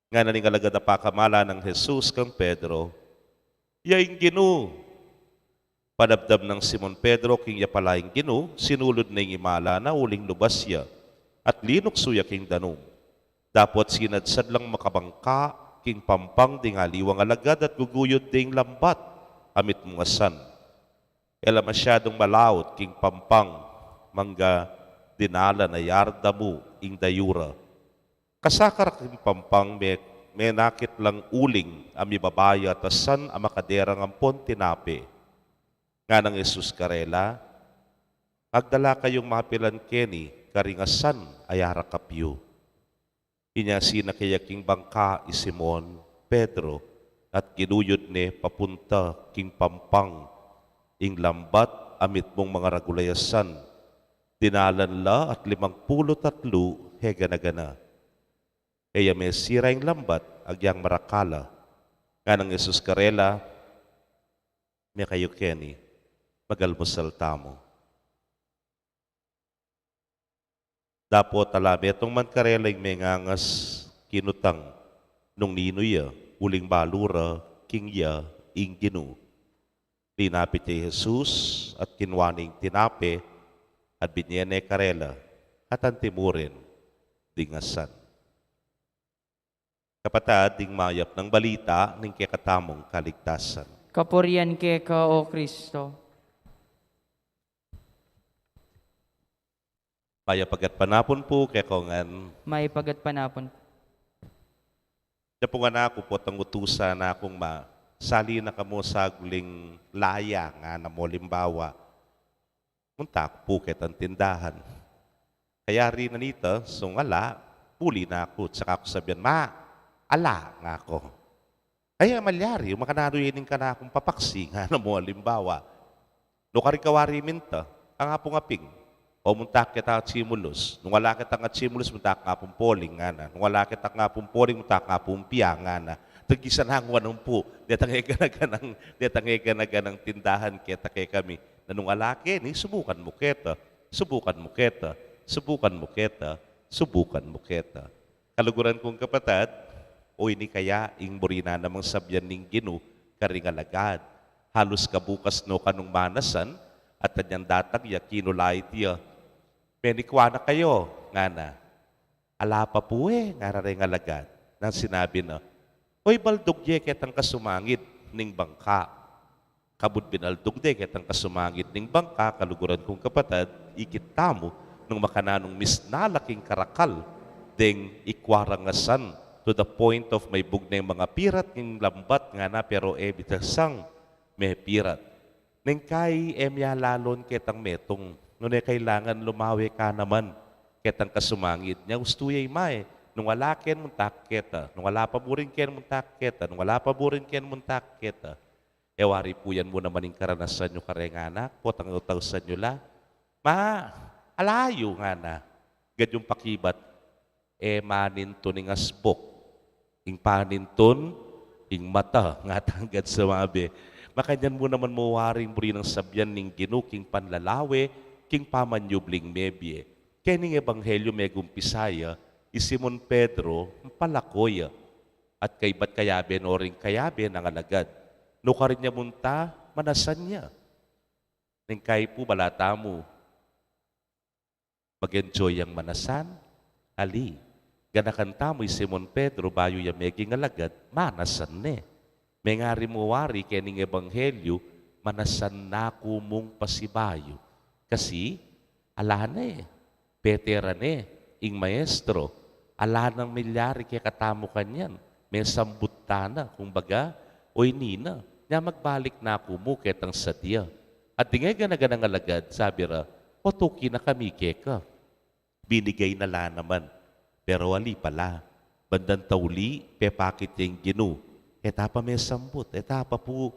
Nga na ning alagad na pakamala ng Jesus kang Pedro, yaing Ginoo. Padabdab ng Simon Pedro, king yapalaing Ginoo, sinulod na yung imala na uling lubasya, at linuksuya king danum. Dapot sinadsad lang makabangka, king pampang ding aliwang alagad at guguyod ding lambat, amit mga san. Ela masyadong malawot, king pampang, mangga dinala na yarda mo, ing dayura. Kasakar king pampang, may nakit lang uling, ami babaya, tasan amakaderang ampon tinapi. Nga ng Jesus karela, agdala kayong mapilan keni, karingasan ayara kapyo. Inya sinakayaking bangka i Simon, Pedro, at ginuyod ne papunta king pampang, ing lambat amit mong mga ragulayasan, dinalan la at 53 hegana-gana. Kaya may sirang lambat agyang marakala, nga ng Jesus karela, may kayo keni, magalmusal tamo. Dapo talami itong man karelang may ngangas kinutang nung ninuya, uling balura, kingya, ing ginu. Linapit niya Jesus at kinwaning tinape at binyene karela at antimurin dingasan. Kapatad, ding mayap ng balita ng kekatamong kaligtasan. Kapurian ka, O Kristo. Payapagat panapon po kay kongan. May pagat panapon. Siya po nga na ako po ang utusan na akong sali na kamo sa guling laya nga na mo limbawa. Munta ako po ang tindahan. Kaya rin na nito, sungala, puli na ako. Tsaka ako sabihan, ala nga ako. Kaya malyari, makanaruinin ka na akong papaksi nga na mo limbawa. No karikawari minta, ang apong aping. O muntak kita at simulos. Nung wala kita at simulos, muntak nga pong poling nga na. Nung wala kita nga pong poling, muntak nga pong piya nga na. Tagisan hangwan ng po. Detangay ka na ganang tindahan kita kay kami. Na nung alaki, ni subukan mo kita. Subukan mo kita. Subukan mo kita. Subukan mo kita. Kaluguran kong kapatad, o ini kaya ing burina namang sabyan ning ginu, karingalagad. Halos kabukas no kanong manasan, at tanyang datang ya kinulay tiya. Penikwa na kayo, nga na. Ala pa po nga na rin alagad. Nang sinabi na, oy baldugye ketang kasumangit ning bangka. Kabud binaldugde ketang kasumangit ning bangka, kaluguran kong kapatad, ikita mo nung makananong misnalaking karakal, deng ikwarangasan to the point of may bugnay mga pirat ng lambat nga na pero bitasang may pirat. Neng kay emya lalon ketang metong, nung kailangan lumawi ka naman, ketang kasumangit niya, ustuyay mae, nung wala ken muntak keta, nung wala pa burin ken muntak keta, nung wala pa burin ken muntak keta. Ewari po yan mo naman yung karanasan nyo karenganak, potang utawsan nyo la, alayo nga na, gadyong pakibat, maninton ing asbok, ing paninton, ing mata, nga tanggad sa mabi. Makanyan mo naman mawaring buri ng sabyan ning ginuking panlalawe, king pamanyubling mebye. Kening ebanghelyo megumpisaya, Simon Pedro, palakoya, at kay ba't kayabe no ring kayabe ng alagad. No ka rin niya munta, manasan niya. Neng kay po balata mo, mag-enjoy ang manasan, ali. Ganakanta mo Simon Pedro, bayo ya meging alagad, manasan ne. May nga rimuwari kening ebanghelyo, manasan na kumong pasibayo. Kasi, ala na petera na ing maestro, ala ng milyari kaya katamo kanyan. May sambuta na, kumbaga, oy nina, niya magbalik na ako mo ketang sadya. At tingay ganaganang alagad, sabi ra, otuki na kami keka. Binigay na la naman, pero wali pala. Bandang tauli, pepakit yung ginu. Etapa may sambut, etapa po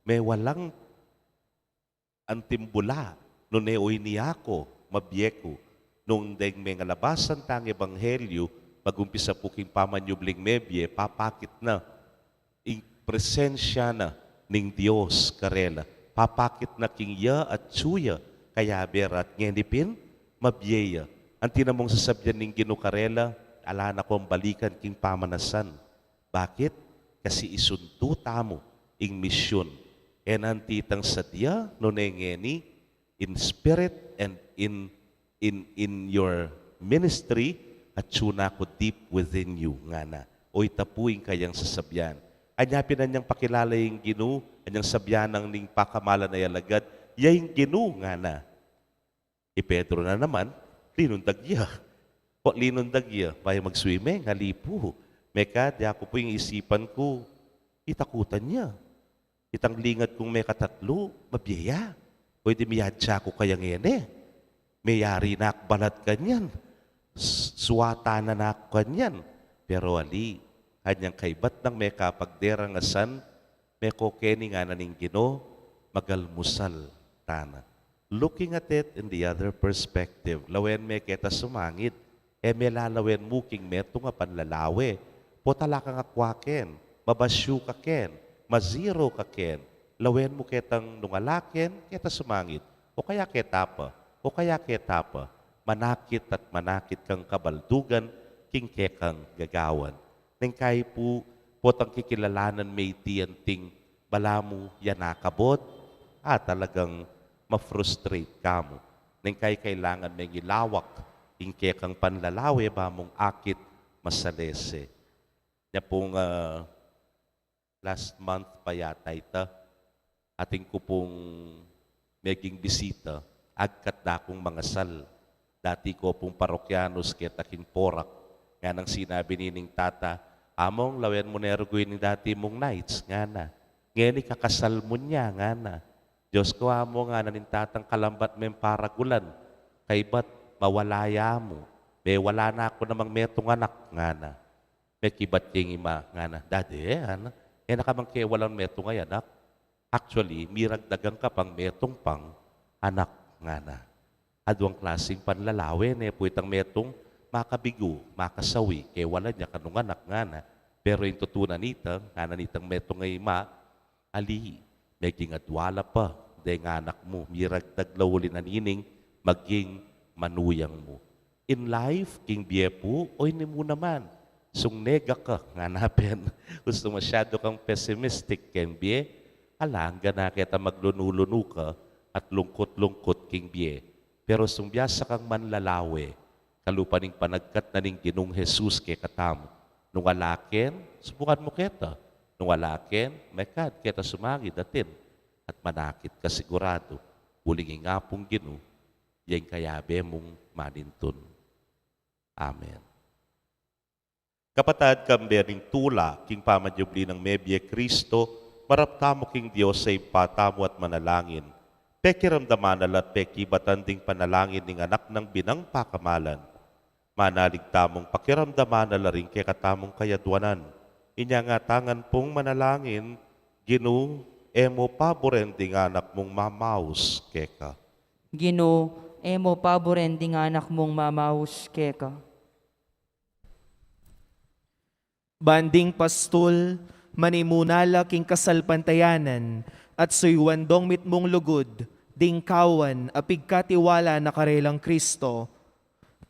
may walang antimbula. Nung neoy niyako, mabiyeko, nung deng may ngalabasan tang ebanghelyo, magumpisa po king pamanyubling mebye, papakit na, ing presensya na ning Diyos karela, papakit na king ya at suya, kaya berat ngenipin, mabyeya. Ang tinamong sasabyan ning ginukarela, ala na ko ang balikan king pamanasan. Bakit? Kasi isuntuta mo ing misyon. En antitang sadya, no nengeni, in spirit and in your ministry, at suna ko deep within you nga na. O'y tapuin kayang sasabyan. Anyapin na niyang pakilala yung ginu, anyang sabyan ng ning pakamala na yalagad, yung ginu nga na. Pedro na naman, linundagya. O linundagya, may mag-swimming, halipo. Meka, di ako po yung isipan ko, itakutan niya. Itang lingad kong may katatlo, mabiyaya. Pwede miyadya ko kaya ngayon Mayari na balat kanyan. Suwata na kanyan. Pero ali, kanyang kaibat ng may kapagderangasan, may kokeni nga naning Ginoo, magalmusal tana. Looking at it in the other perspective, lawen may kita sumangit, may lalawen muking meto nga panlalawe, po talaka nga kwaken, mabasyu ka ken, mazero ka ken, lawen mo ketang nungalaken, kita sumangit, o kaya kita pa, manakit at manakit kang kabaldugan, king kekang gagawan. Neng kay po, potang kikilalanan may tiyanting balamu yanakabot, talagang ma-frustrate ka mo. Neng kay kailangan may gilawak, king kekang panlalawe ba mong akit masalese. Niya pong last month pa yata ita, ating ko pong meging bisita, agkat na akong mga sal. Dati ko pong parokyanos kita kinporak. Nga nang sinabi nining tata, among lawen mo nerguin ni dati mong nights, nga na. Ngayon kakasal mo niya, nga na. Diyos ko amo nga nanin tatang kalambat may paragulan. Kay ba't mawalaya mo? May wala na ako namang metong anak, nga na. May kibat yung ima, nga na. Daddy, ano? Ngayon nakamang kaya walang metong ay anak. Actually, miragdagang ka pang metong pang anak, nga na. Adwang klaseng panlalawin, puwitang metong makabigo, makasawi, kaya wala niya kanong anak, nga na. Pero yung tutunan nitang, nga na nitang metong ay ma, ali, maging adwala pa, dahil nga anak mo, miragdag lawuli na nining, maging manuyang mo. In life, king biepo, o hindi mo naman, sung nega ka, nga napen, gusto masyado kang pessimistic, king bie, alangga na kita maglunuluno ka, at lungkot-lungkot, king bie. Pero sung biyasa kang manlalawe, kalupaning panagkat na ning Ginong Jesus kay katamo, nung alaken, subukan mo kita. Nung alaken, may kita sumangid atin. At manakit ka sigurado. Uling nga pong Ginoo, yang kayabe mong manintun. Amen. Kapatad kambering tula, king pamadyubli ng Mebye Kristo, maraptamo king Diyos sa ipatamo at manalangin. Pekiramdaman at pekibatan ding panalangin ng anak ng binang pakamalan. Manalig tamong pakiramdaman na rin kay katamong kayadwanan. Inya nga tangan pong manalangin, Ginoo, emo paboren ding anak mong mamaus keka. Ginoo, emo paboren ding anak mong mamaus keka. Banding pastol, manimunala king kasalpantayanan, at suywandong mitmong lugod, ding kawan, apigkatiwala na karelang Kristo,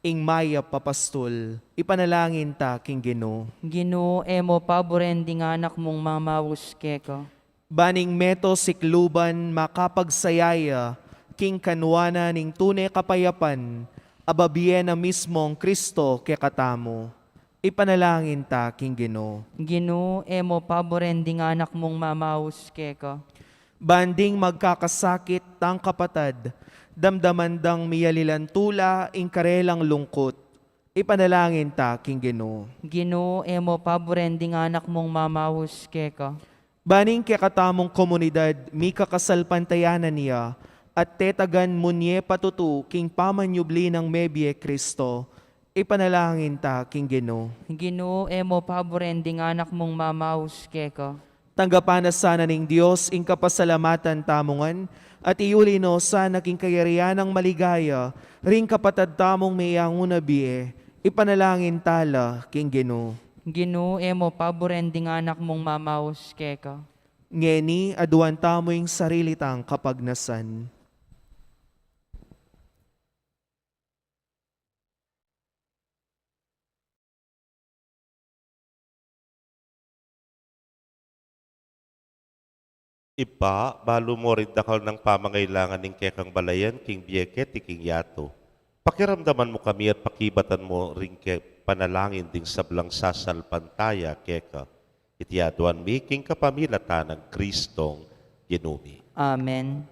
ing maya papastol, ipanalangin ta king Ginoo. Ginoo, emo paboren ding anak mong mamaus keka. Baning meto sikluban makapagsayaya, king kanwana ning tunay kapayapan, ababiyen na mismong Kristo ke katamo. Ipanalangin ta king Ginoo. Ginoo, emo paboren ding anak mong mamaus keka. Banding magkakasakit tang kapatad, damdamandang miyalilan tula, ing karelang lungkot. Ipanalangin ta king Ginoo. Ginoo, emo paboren ding anak mong mamaus keka. Baning kekatamong komunidad, mi kakasalpantayanan niya, at tetagan munye patutu, king pamanyubli ng Mebye Kristo. Ipanalangin ta king Ginoo. Ginoo, emo paboren ding anak mong mamaus keka. Tanggapan na sana ning Diyos, ing kapasalamatan tamungan, at iulino sa naging kayarian ng maligaya, ring kapatad tamong mayang unabie, ipanalangin tala king Ginoo. Ginoo, emo paboren ding anak mong mamaus keka. Ngeni, aduan tamo yung sarili tang kapagnasan. Ipa, balo mo rin dakal ng pamangailangan ng kekang balayan, king bieket, king yato. Pakiramdaman mo kami at pakibatan mo rin ke panalangin ding sablang sasalpantaya keka. Itiyaduan mi, king kapamilatan ng Kristong Ginumi. Amen.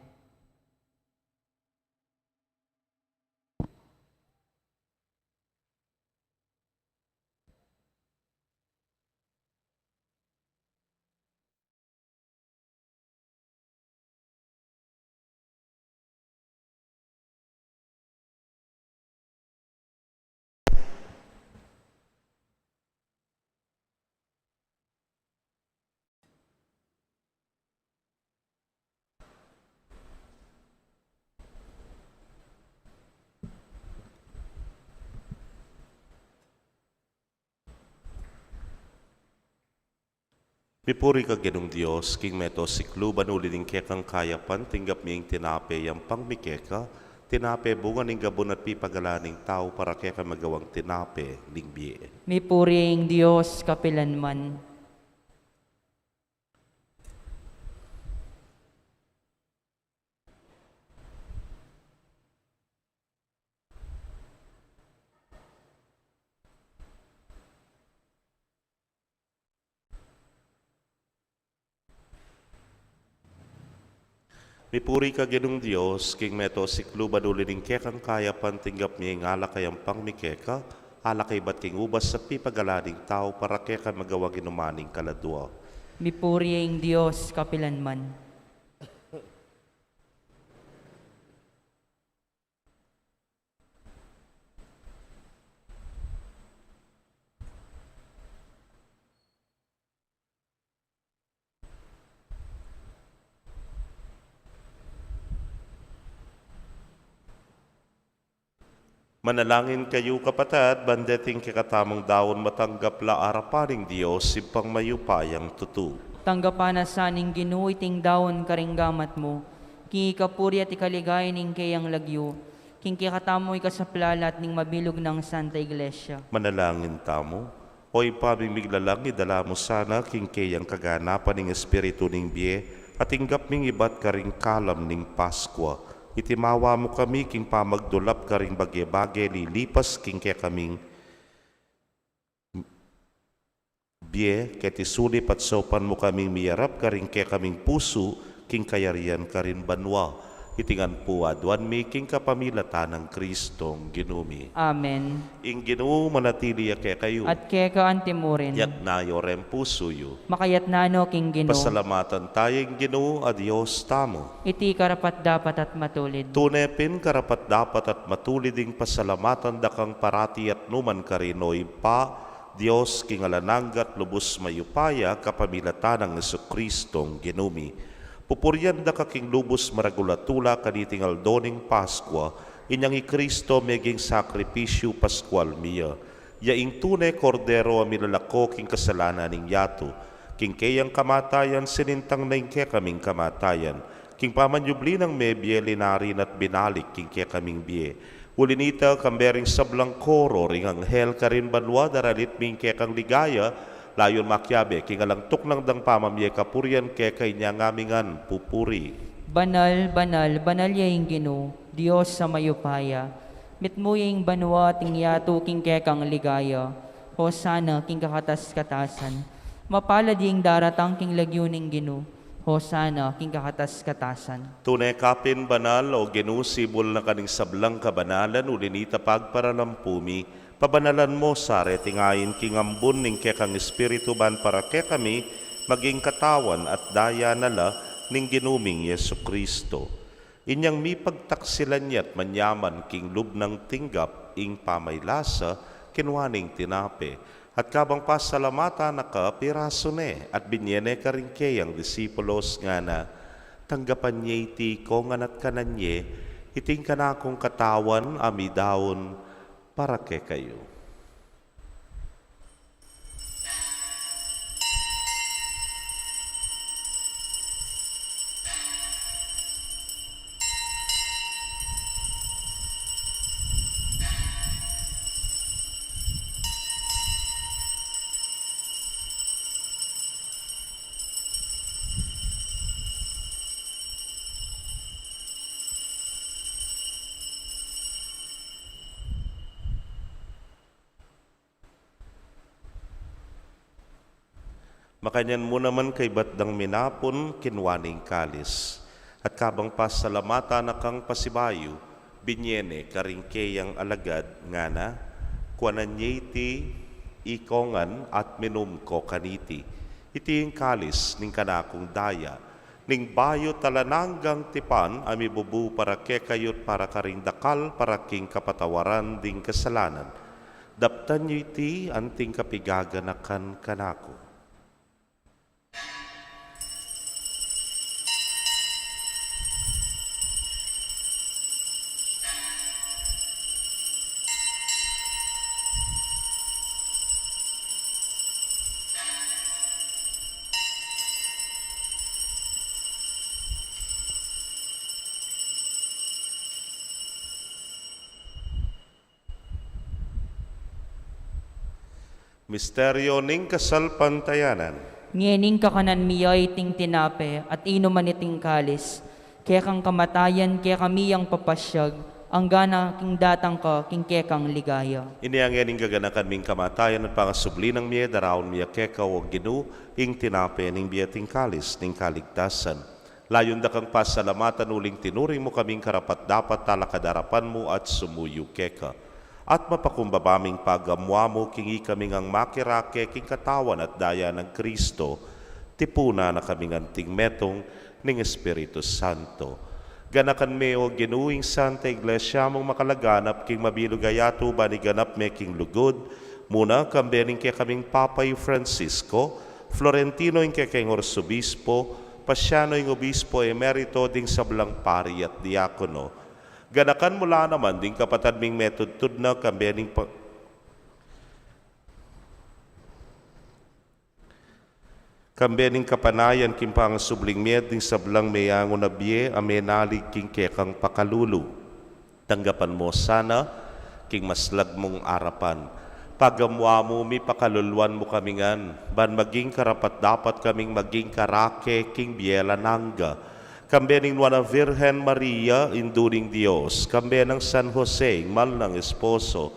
Mipuri ka Ginong Diyos, King Meto Sikluban ulining kekang kayapan, tinggap miyang tinape yang pangmikeka, tinape bunga ning gabon at pipagalaning tao para keka magawang tinape ning biye. Mi puring Diyos kapilanman. Mipuri ka Ginong Diyos, King Meto Sikluban ulining kekang kayapan, tinggap miyang alakay ang pangmikeka, alakay bat king ubas at pipagalaning tao para keka magawang inumaning kaladwa. Mi puring Diyos kapilanman. Manalangin kayo kapatid, bandeting kikatamang daon matanggap la arapaning Diyos, simpang mayupayang tutu. Tanggapan na saning ginuiting daon karinggamat mo, king ikapuri at ikaligay ning kayang lagyo, king kikatamoy ka sa plalat ning mabilog ng Santa Iglesia. Manalangin tamo, o ipamimiglalang idala mo sana king kayang kaganapan ning Espiritu ning biye, at inggap ming ibat karing kalam ning Paskwa. Itimawa mo kami king pamagdulap karing bagye-bagye lilipas king kaya kaming biye, ket isulip at sopan mo kaming miyarap karing kaya kaming puso, king kayarian karin banwa. Itingan po adwan mi king kapamilatan ng Kristong ginumi. Amen. Ing Ginoo manatili kaya kayo. At keka antimurin, Yak nayo rem puso yu. makayat nano king Ginoo, Pasalamatan tayong Ginoo a Diyos tamo. iti karapat dapat at matulid. Tunepin karapat dapat at matuliding pasalamatan dakang parati at numan karinoy pa, Diyos kingalananggat lubos mayupaya kapamilatan ng Jesucristong ginumi. Pupuryan da kaking lubos maragulatula kanitingal doning Paskwa, inyang Kristo meging sakripisyo Paskwal miya. Yaing tunay kordero a milalako king kasalanan ning yato, king kayang kamatayan sinintang na ing kaming kamatayan, king pamanyubli ng mebye linarin at binalik king kaming biye. Ulinita kambering sablang koro ring anghel karin banwa daralit ming kekang ligaya, layon makyabe king alangtok ng dang pamamye kapuryan kekay niya ngamingan pupuri. Banal, banal, banal yaing Ginoo, Diyos sa mayupaya. Mitmo yaing banwa ting yato king kekang ligaya. Hosana king kakatas-katasan. Mapalad yaing daratang king lagyo ning Ginoo. Hosana king kakatas-katasan. Tunay kapin banal o genusibol na kaning sablang kabanalan ulinita pagparalampumi, pabanalan mo sare tingayin king ambun ning kekang espiritu ban para kekami maging katawan at daya nala ning ginuming Yesu Kristo. Inyang mi pagtaksilan niya't manyaman king lubnang tinggap ing pamaylasa kinwaning tinape. At kabang pasalamatan naka piraso ne at binyene karingkeyang disipulos nga na tanggapan niya iti kongan at kananye iting kanakong katawan amidaon para ke kayo. Makanyan mo naman kay batdang minapon kinwaning kalis. At kabang pasalamata na kang pasibayo, binyene karingkeyang alagad nga na, kuananyeti ikongan at minum ko kaniti. Iti yung kalis ning kanakong daya, ning bayo talananggang tipan amibubu para kekayot para karing dakal para king kapatawaran ding kasalanan. Daptan nyo iti anting kapigaganakan kanako. Misteryo ning kasalpantayanan. Ngening kakanan miyay ting tinape at inuman iting kalis. Kaya kang kamatayan, kaya kami ang papasyag, ang gana king datang ka, king kekang ligaya. Iniangyan ning gaganakan ming kamatayan at pangasubli ng miya, daraon miya keka o ginu, ing tinape ning biyating kalis, ning kaligtasan. Layon da kang pasalamatan uling tinuring mo kaming karapat dapat talakadarapan mo at sumuyo keka. At mapakumbabaming pagamwa mo, kingi kaming ang makirake, king katawan at daya ng Kristo, tipuna na kaming anting metong ning Espiritu Santo. Ganakan me o ginuing Santa Iglesia mong makalaganap king mabilugayato ba ni ganap me king lugod, muna kambening kay kaming Papay Francisco, Florentino ing kay Orsobispo, Pasiano ing Obispo Emerito ding sablang pari at diakono. Ganakan mula naman ding kapatad ming metod na kambening kambening kapanayan king pangasubling med ding sablang mayango na biye amenalig king kekang pakalulu. Tanggapan mo sana king maslag mong arapan. Pagamwa mo mi pakaluluan mo kamingan, ban maging karapat dapat kaming maging karake king biela nangga. Kambening nuana Virgen Maria, induring Dios, kambenang San Jose, mal ng esposo,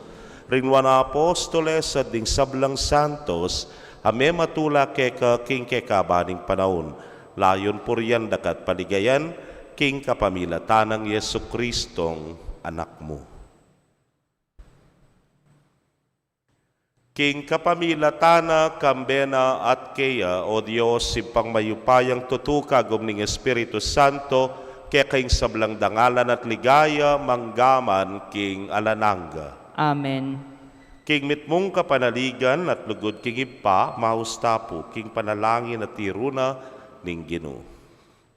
rinwana apostoles at ding sablang santos, ame matula keka king kekabaning panahon, layon puryan dakat paligayan, king kapamilatanang Yesu Kristong anak mo. King kapamilatana, kambena at kaya, o Diyos, simpang mayupayang tutukagom ning Espiritu Santo, kaya kayong sablang dangalan at ligaya, manggaman, king alananga. Amen. King mitmong kapanaligan at lugod king ipa, mahustapo, king panalangin at tiruna, ning Ginoo.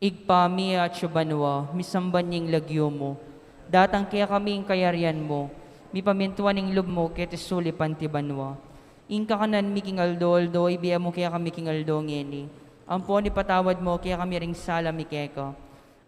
Igpa mi at syubanwa, misamban ning lagyo mo. Datang kaya kaming kayarian mo, mi pamintuan ning lub mo, kaya tisuli pantibanwa. Ingka kanan mi king aldo, ibiya mo kaya kami king aldo ngeni. Ampo ni patawad mo, kaya kami ring sala mi keka.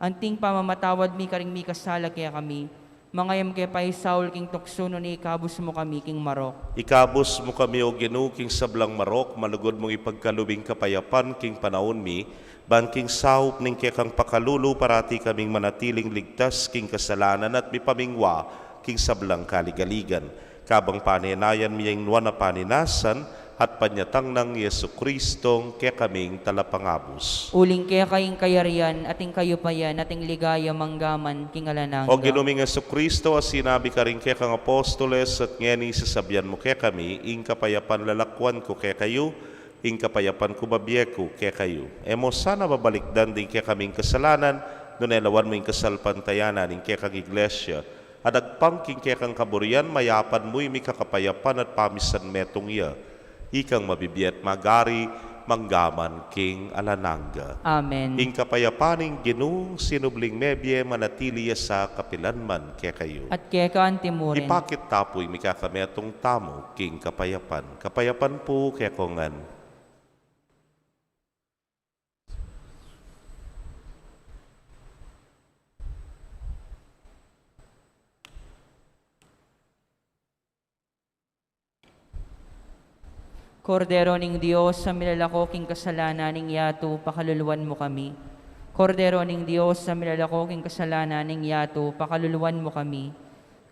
Anting pamamatawad mi karing mi kasala kaya kami. Mangayam kaya pa Saul king tuksuno ni ikabus mo kami king marok. Ikabus mo kami o Ginoo king sablang marok, malugod mong ipagkalubing kapayapan king panahon mi, banking saup ning kekang pakalulu parati kaming manatiling ligtas king kasalanan at mipamingwa king sablang kaligaligan. Kabang paninayan miyang nuwan na paninasan at panyatang ng Yesu Kristong kaya kaming talapangabos. Uling kaya kayong kayarian, ating kayo pa yan, ating ligaya manggaman king alananga. O ginuming Yesu Kristo, as sinabi ka rin kaya kang apostoles at ngeni sasabyan mo kaya kami, ing kapayapan lalakwan ko kaya kayo, ing kapayapan ko babiye ko kaya kayo. Emo sana babalikdan din kaya kaming kasalanan, nunelawan mo ing kasalpantayanan, ing kaya kang iglesia, at agpangking kaya kang kaburian, mayapan mo'y may kakapayapan at pamisan metong iya. Ikang mabibiyat magari, manggaman king alananga. Amen. Ing kapayapaning Ginoong sinubling mebye manatili sa kapilanman kaya kayo. At kaya ka antimurin. Ipakit tapoy mi kakametong tamo king kapayapan. Kapayapan po kaya kongan. Kordero ning Diyos, sa milalakoking kasalanan ning yato, pakaluluwan mo kami. Kordero ning Diyos, sa milalakoking kasalanan ning yato, pakaluluwan mo kami.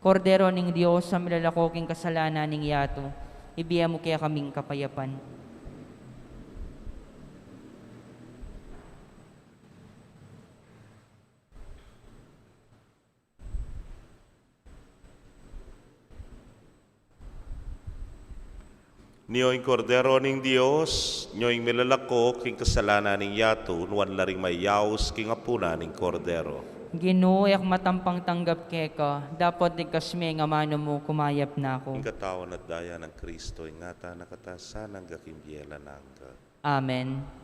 Kordero ning Diyos, sa milalakoking kasalanan ning yato, ibiya mo kaya kaming kapayapan. Niyo'y kordero ning Diyos, niyo'y milalako king kasalanan ning yato, nuwan laring mayaws king apuna ning kordero. Ginuyak matampang tanggap keka, dapat di kasmi nga mano mo kumayap na ako. Ing katawan at daya ng Kristo, ingata nakatasan ang gakimbiyela nangga. Amen.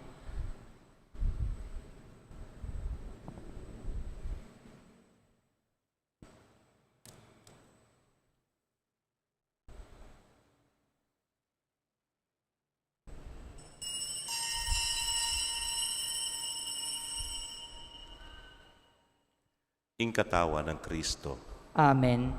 Ing katawan ng Kristo. Amen.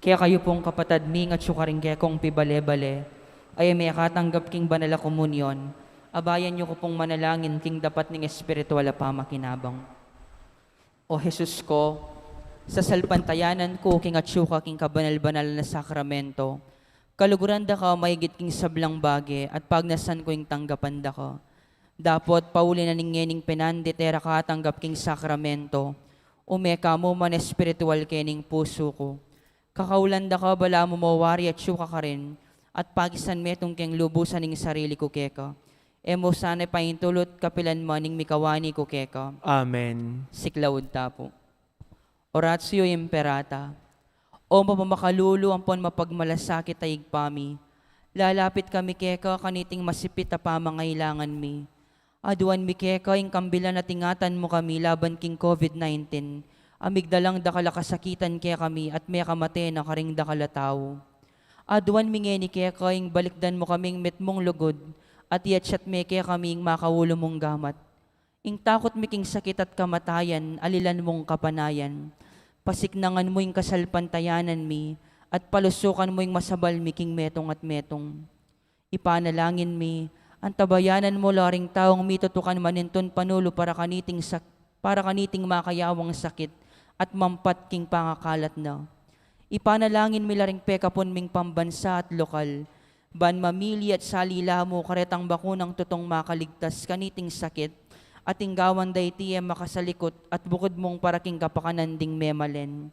Kaya kayo pong kapatad ming at syukaring kaya kong pibale-bale, ay may katanggap king banala komunyon, abayan niyo ko pong manalangin king dapat ning espiritual a pamakinabang. O Jesus ko, sa salpantayanan ko king at syuka king kabanal-banal na sakramento, kaluguran da ka maigit king sablang bage at pagnasan ko ing tanggapan da ka. Dapot pauli na ningening penandi tera katanggap king sakramento, umeka mo man espiritual kening puso ko. Kakaulan da ka bala mo mawari at syuka ka rin, at pagisan metong keng lubusan ning sarili ko keka. Emo sana paintulot kapilan mo ning mikawani ko keka. Amen. Siklawod tapo. Oratio imperata. O mapamakalulu ang pon mapagmalasakit ay igpami. Lalapit kami keka kaniting masipit a pamangailangan mi. Aduan mi keka ing kambilan na tingatan mo kami laban king COVID-19. Amigdalang dakalakasakitan kaya kami at may kamate na karing dakalataw. Aduan mi ngeni keka ing balikdan mo kaming mitmong lugod at yetsyat me kaya kaming makawulo mong gamat. Ing takot mi king sakit at kamatayan, alilan mong kapanayan. Pasiknangan mo ing kasalpantayanan mi at palusukan mo ing masabal mi king metong at metong. Ipanalangin mi, ang tabayanan mo laring taong mitutukan maninton panulo para kaniting makayawang sakit at mampat king pangakalat na. Ipanalangin mi laring pekapon ming pambansa at lokal, ban mamili at salila mo karetang bakunang tutong makaligtas kaniting sakit, at inggawan day tiye makasalikot at bukod mong paraking kapakananding memalen.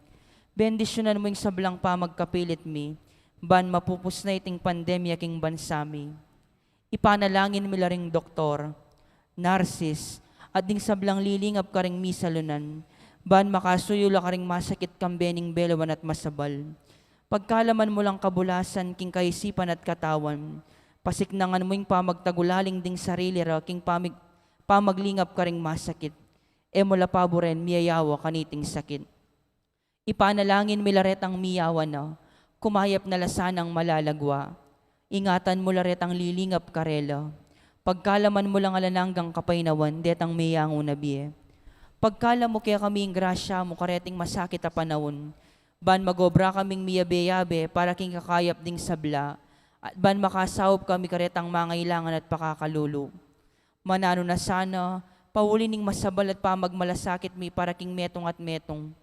Bendisyonan mo yung sablang pamagkapilit mi, ban mapupus na iting pandemya king bansami. Ipanalangin mi laring doktor, narsis, at ding sablang lilingap ka ring misalunan, ban makasuyula ka ring masakit kambening belawan at masabal. Pagkalaman mo lang kabulasan king kaisipan at katawan, pasiknangan mo yung pamagtagulaling ding sarili ra king pamaglingap ka ring masakit, e mula paboren miyayawa kaniting sakit. Ipanalangin mi laret ang miyawa na, kumayap na lasanang malalagwa. Ingatan mo laret ang lilingap karela. Pagkalaman mo lang alananggang kapainawan, detang miyango na biye. Pagkala mo kaya kaming grasya mo kareting masakit a panahon, ban magobra kaming miyabe-yabe para king kakayap ding sabla, at ban makasawop kami karetang mangailangan at pakakalulu. Manano na sana, pauli ning masabal at pamagmalasakit mi para king metong at metong.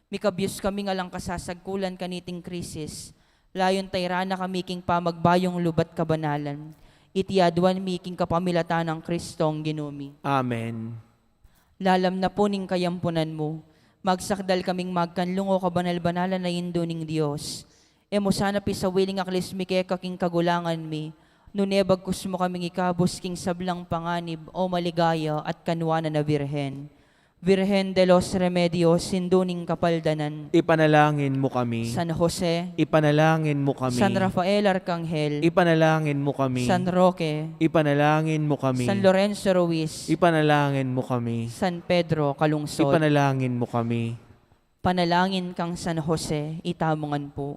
Mikabyos kami nga lang kasasagkulan kaniting krisis, layon tayrana kami king pamagbayong lubat kabanalan. Itiadwan mi king kapamilatan ng Kristong ginumi. Amen. Lalam na po ning kayampunan mo, magsakdal kaming magkanlungo kabanal-banalan na indo ning Diyos. Emo sana pisawiling aklis mi kaya kaking kagulangan mi, nunebag kus mo kaming ikabos king sablang panganib o maligaya at kanwana na Birhen. Virgen de los Remedios, sinduning kapaldanan. Ipanalangin mo kami. San Jose, Ipanalangin mo kami. San Rafael Arcangel, Ipanalangin mo kami. San Roque, Ipanalangin mo kami. San Lorenzo Ruiz, Ipanalangin mo kami. San Pedro Kalungsod, Ipanalangin mo kami. panalangin kang San Jose, itamongan po.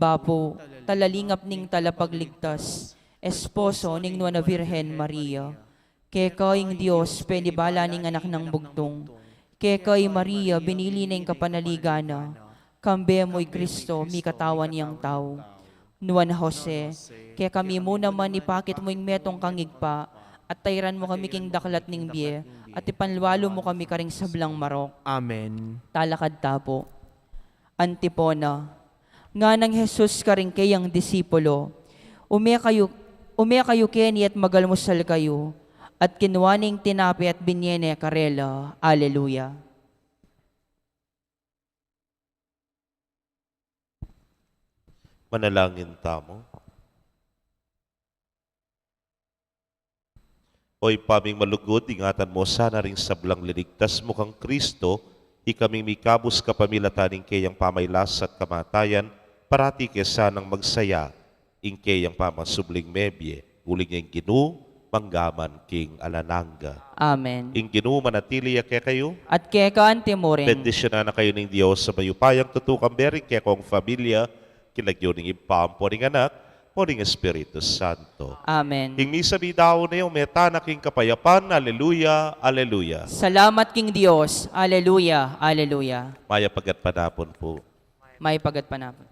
Bapo, talalingap ning talapagligtas, esposo ning Nuana Virgen Maria. Kekay Diyos, penibala ning anak ng bugtong. Kekay Maria, binili na yung kapanaligana. Kambe mo'y Kristo, mi katawan niyang tao. Nuan Jose, kaya kami muna man ipakit mo yung metong kangigpa, at tayran mo kami king daklat ning biye, at ipanlwalo mo kami karing sablang marok. Amen. Talakad tapo. Antipona, nga nang Jesus karing kayang disipulo, umya kayo keni at magalmusal kayo, at kinuwaning tinapi at binyene karela. Alleluia. Manalangin tamo. Oy paming malugod, ingatan mo sana ring sablang liligtas mo kang Kristo, ikaming mikabos kapamilataning kayang pamaylas at kamatayan, parati kesanang magsaya, ing kayang pamasubling mebye, uling yung ginu, manggaman king alananga. Amen. Ing ginu manatili kaya kayo, At kaya ka antimorin, bendisyonan na kayo ng Diyos sa mayupayang tutukang bering kaya kong familia, kilagyo ng ipampo ng anak, po ng Espiritu Santo. Amen. Ing misa bidaw na yung meta na king kapayapan, Alleluia, Alleluia. Salamat king Diyos. Alleluia, Alleluia. Maya pagat panapon po. May pagat panapon.